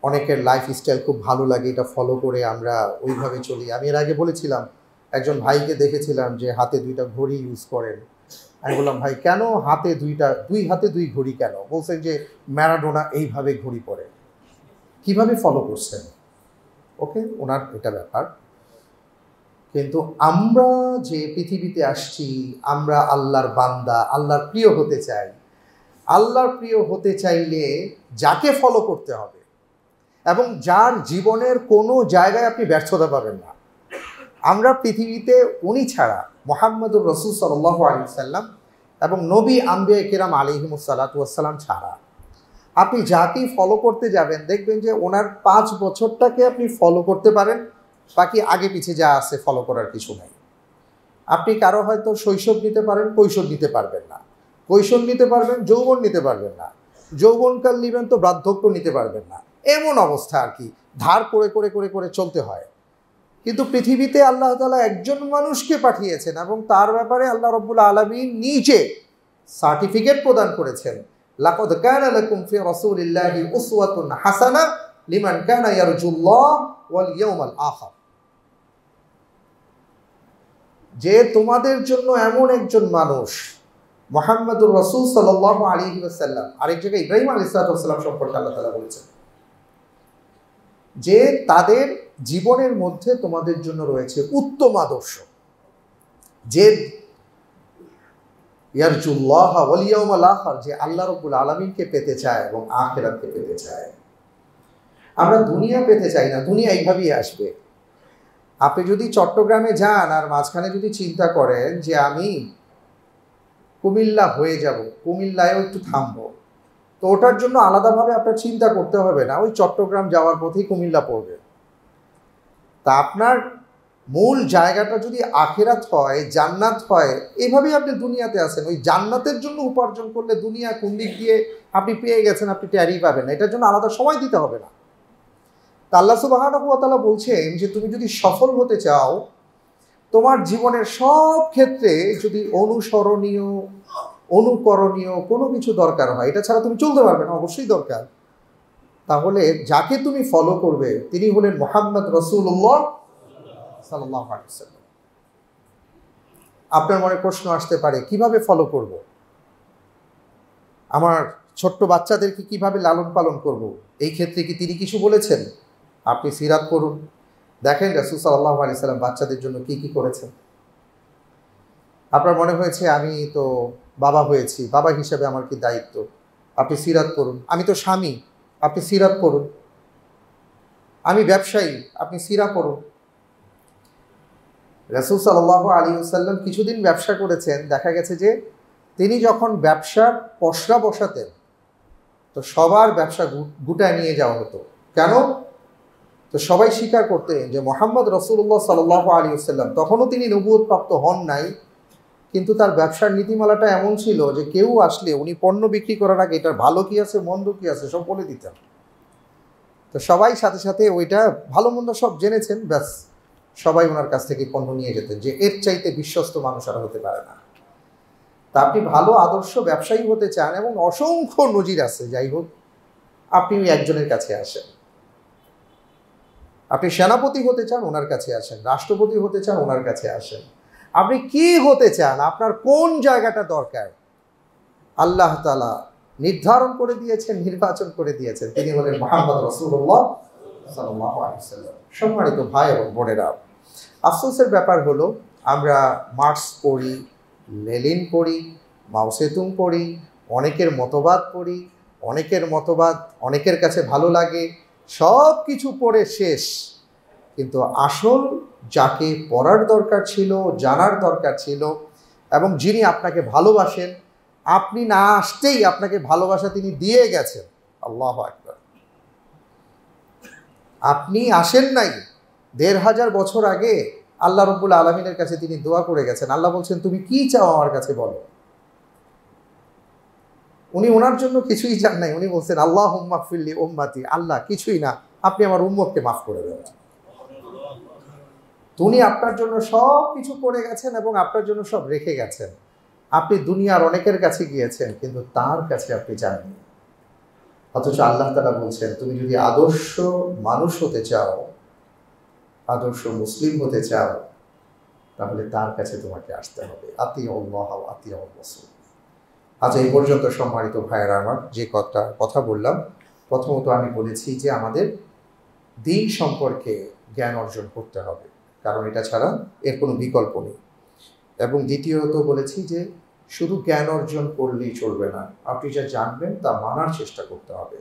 অনেকের লাইফস্টাইল খুব ভালো লাগে, এটা ফলো করে আমরা ওইভাবে চলি। আমি এর আগে বলেছিলাম, একজন ভাইকে দেখেছিলাম যে হাতে 2টা ঘড়ি ইউজ করেন। আমি বললাম, ভাই কেন দুই হাতে 2 ঘড়ি কেন? বলছেন যে ম্যারাডোনা এইভাবে ঘড়ি পরে। কিভাবে ফলো করছেন? ওকে, ওনার এটা ব্যাপার। কিন্তু আমরা যে পৃথিবীতে আসছি, আমরা আল্লাহর বান্দা, আল্লাহর প্রিয় হতে চাই। আল্লাহর প্রিয় হতে চাইলে যাকে ফলো করতে হবে এবং যার জীবনের কোনো জায়গায় আপনি ব্যর্থতা পাবেন না। আমরা পৃথিবীতে উনি ছাড়া, মুহাম্মদুর রাসূল সাল্লাল্লাহু আলাইহি ওয়াসাল্লাম এবং নবী আম্বিয়া কিরাম আলাইহিমুস সালাতু ওয়াস সালাম ছাড়া আপনি যাকেই ফলো করতে যাবেন, দেখবেন যে ওনার 5 বছরটাকে আপনি ফলো করতে পারেন, বাকি আগে পিছে যা আছে ফলো করার কিছু নাই। আপনি কারো হয়তো শৈশব নিতে পারেন, কৈশোর নিতে পারবেন না, কৈশোর নিতে পারবেন, যৌবন নিতে পারবেন না, যৌবনকাল নেবেন তো বার্ধক্য নিতে পারবেন না। এমন অবস্থা আর কি, ধার করে করে করে করে চলতে হয়। কিন্তু পৃথিবীতে আল্লাহ তাআলা একজন মানুষকে পাঠিয়েছেন এবং তার ব্যাপারে আল্লাহ রাব্বুল আলামিন নিজে সার্টিফিকেট প্রদান করেছেন। লাকাদ কানা লাকুম ফি রাসূলিল্লাহি উসওয়াতুন হাসানা লিমান কানা ইয়ারজুল্লাহ ওয়াল ইয়াউমাল আখির। যে তোমাদের জন্য এমন একজন মানুষ, মুহাম্মদুর রাসূল সাল্লাল্লাহু আলাইহি ওয়াসাল্লাম। আরেক জায়গায় ইব্রাহিম আলাইহিস সালাম সম্পর্কে আল্লাহ তাআলা বলেছেন যে তাদের জীবনের মধ্যে তোমাদের জন্য রয়েছে উত্তম আদর্শ, যে ইয়ারজুল্লাহ ওয়াল ইয়াউমাল আখির, যে আল্লাহ রাব্বুল আলামিনকে পেতে চায় এবং আখিরাতকে পেতে চায়। আমরা দুনিয়া পেতে চাই না, দুনিয়া এইভাবেই আসবে। আপনি যদি চট্টগ্রামে যান আর মাঝখানে যদি চিন্তা করেন যে আমি কুমিল্লা হয়ে যাব, কুমিল্লায়ও একটু থামবো, তো ওটার জন্য আলাদাভাবে আপনার চিন্তা করতে হবে না, ওই চট্টগ্রাম যাওয়ার পথেই কুমিল্লা পড়বে। তা আপনার মূল জায়গাটা যদি আখিরাত হয়, জান্নাত হয়, এইভাবেই আপনি দুনিয়াতে আছেন। ওই জান্নাতের জন্য উপার্জন করলে দুনিয়া কোন দিক দিয়ে আপনি পেয়ে গেছেন আপনি টেরই পাবেন না, এটার জন্য আলাদা সময় দিতে হবে না। তা আল্লাহ সুবহানাহু ওয়া তাআলা বলছেন যে তুমি যদি সফল হতে চাও, তোমার জীবনের সব ক্ষেত্রে যদি অনুসরণীয়, অনুকরণীয় কোনো কিছু দরকার হয়, এটা ছাড়া তুমি চলতে পারবে না, অবশ্যই দরকার। তাহলে যাকে তুমি ফলো করবে তিনি হলেন মুহাম্মদ রাসূলুল্লাহ সাল্লাল্লাহু আলাইহি ওয়াসাল্লাম। আপনার মনে প্রশ্ন আসতে পারে, কিভাবে ফলো করব? আমার ছোট্ট বাচ্চাদেরকে কিভাবে লালন পালন করব? এই ক্ষেত্রে কি তিনি কিছু বলেছেন? আপনি সিরাত পড়ুন, দেখেন রাসূল সাল্লাল্লাহু আলাইহি ওয়াসাল্লাম বাচ্চাদের জন্য কি কি করেছেন। আপনার মনে হয়েছে আমি তো বাবা হয়েছি, বাবা হিসেবে আমার কি দায়িত্ব? আপনি সিরাত পড়ুন। আমি তো স্বামী, আপনি সিরাত পড়ুন। আমি ব্যবসায়ী, আপনি সিরা পড়ুন। রাসূল সাল্লাল্লাহু আলাইহি ওয়াসাল্লাম কিছুদিন ব্যবসা করেছেন, দেখা গেছে যে তিনি যখন ব্যবসার পসরা বসাতেন তো সবার ব্যবসা গুটায় নিয়ে যাওয়া হতো। কেন? তো সবাই স্বীকার করতেন যে মুহাম্মদ রাসূলুল্লাহ সাল্লাল্লাহু আলাইহি ওয়াসাল্লাম, তখনও তিনি নবুয়ত প্রাপ্ত হন নাই, কিন্তু তার ব্যবসার নীতিমালাটা এমন ছিল যে কেউ আসলে উনি পণ্য বিক্রি করার আগে এটার ভালো কি আছে মন্দ কি আছে সব বলে দিতেন। তো সবাই সাথে সাথে ওইটা ভালো মন্দ সব জেনেছেন, ব্যাস সবাই ওনার কাছ থেকে পণ্য নিয়ে যেতেন, যে এর চাইতে বিশ্বস্ত মানুষ আর হতে পারে না। তা আপনি ভালো আদর্শ ব্যবসায়ী হতে চান এবং অসংখ্য নজির আছে, যাই হোক আপনি ওই একজনের কাছে আসেন। আপনি সেনাপতি হতে চান, ওনার কাছে আসেন। রাষ্ট্রপতি হতে চান, ওনার কাছে আসেন। আপনি কি হতে চান, আপনার কোন জায়গাটা দরকার, আল্লাহ তাআলা নির্ধারণ করে দিয়েছেন, নির্বাচন করে দিয়েছেন, তিনি হলেন মুহাম্মদ রাসূলুল্লাহ সাল্লাল্লাহু আলাইহি ওয়াসাল্লাম। সম্মানিত ভাই এবং বোনেরা, আফসোসের ব্যাপার হলো আমরা মার্কস পড়ি, লেনিন পড়ি, মাও সেতুং পড়ি, অনেকের মতবাদ পড়ি, অনেকের মতবাদ অনেকের কাছে ভালো লাগে, সব কিছু পড়ে শেষ, কিন্তু আসল যাকে পড়ার দরকার ছিল, জানার দরকার ছিল, এবং যিনি আপনাকে ভালোবাসেন, আপনি না আসতেই আপনাকে ভালোবাসা তিনি দিয়ে গেছেন। আল্লাহু আকবার। আপনি আসেন নাই, ১৫০০ বছর আগে আল্লাহ রাব্বুল আলামিনের কাছে তিনি দোয়া করে গেছেন। আল্লাহ বলছেন, তুমি কি চাও আমার কাছে বলো। উনি ওনার জন্য কিছুই চান নাই, উনি বলছেন আল্লাহুম্মা গফিরলি উম্মতি, আল্লাহ কিছুই না, আপনি আমার উম্মতকে মাফ করে দেন। উনি আপনার জন্য সব কিছু করে গেছেন এবং আপনার জন্য সব রেখে গেছেন। আপনি দুনিয়ার অনেকের কাছে গিয়েছেন, কিন্তু তার কাছে আপনি যাননি। অথচ আল্লাহ তাআলা বলছেন, তুমি যদি আদর্শ মানুষ হতে চাও, আদর্শ মুসলিম হতে চাও, তাহলে তার কাছে তোমাকে আসতে হবে। আতিউল্লাহ ওয়া আতিউর রাসূল। আজ এই পর্যন্ত সম্মানিত ভাইয়েরা আমার, যে কথা বললাম, প্রথমত আমি বলেছি যে আমাদের দিন সম্পর্কে জ্ঞান অর্জন করতে হবে, কারণ এটা ছাড়া এর কোনো বিকল্প নেই। এবং দ্বিতীয়ত বলেছি যে শুধু জ্ঞান অর্জন করলেই চলবে না, আপনি যা জানবেন তা মানার চেষ্টা করতে হবে।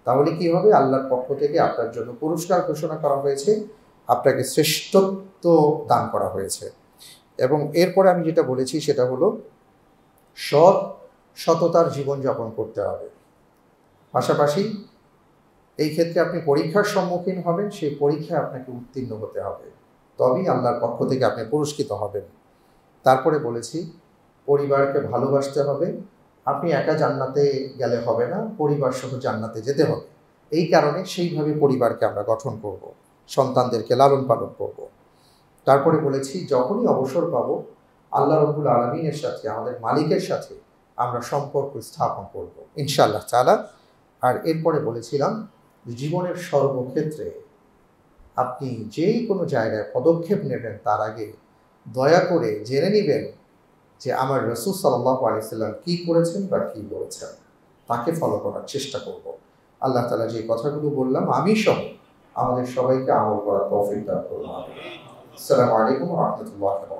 তাহলে কি হবে, আল্লাহর পক্ষ থেকে আপনার জন্য পুরস্কার ঘোষণা করা হয়েছে, আপনাকে শ্রেষ্ঠত্ব দান করা হয়েছে। এবং এরপরে আমি যেটা বলেছি সেটা হলো সততার জীবনযাপন করতে হবে। পাশাপাশি এই ক্ষেত্রে আপনি পরীক্ষার সম্মুখীন হবেন, সেই পরীক্ষায় আপনাকে উত্তীর্ণ হতে হবে, তবেই আল্লাহর পক্ষ থেকে আপনি পুরস্কৃত হবেন। তারপরে বলেছি পরিবারকে ভালোবাসতে হবে। আপনি একা জান্নাতে গেলে হবে না, পরিবার সহ জান্নাতে যেতে হবে। এই কারণে সেইভাবে পরিবারকে আমরা গঠন করব, সন্তানদেরকে লালন পালন করব। তারপরে বলেছি যখনই অবসর পাবো আল্লাহ রাব্বুল আলামিনের সাথে, আমাদের মালিকের সাথে আমরা সম্পর্ক স্থাপন করব ইনশাআল্লাহ তাআলা। আর এরপরে বলেছিলাম জীবনের সর্বক্ষেত্রে আপনি যেই কোনো জায়গায় পদক্ষেপ নেবেন তার আগে দয়া করে জেনে নেবেন যে আমার রাসূল সাল্লাল্লাহু আলাইহি ওয়াসাল্লাম কী করেছেন বা কী বলেছেন, তাকে ফলো করার চেষ্টা করব। আল্লাহ তাআলা যে কথাগুলো বললাম আমি সহ আমাদের সবাইকে আমল করার তৌফিক দান করুন। আসসালামু আলাইকুম ওয়া রাহমাতুল্লাহি ওয়া বারাকাতুহু।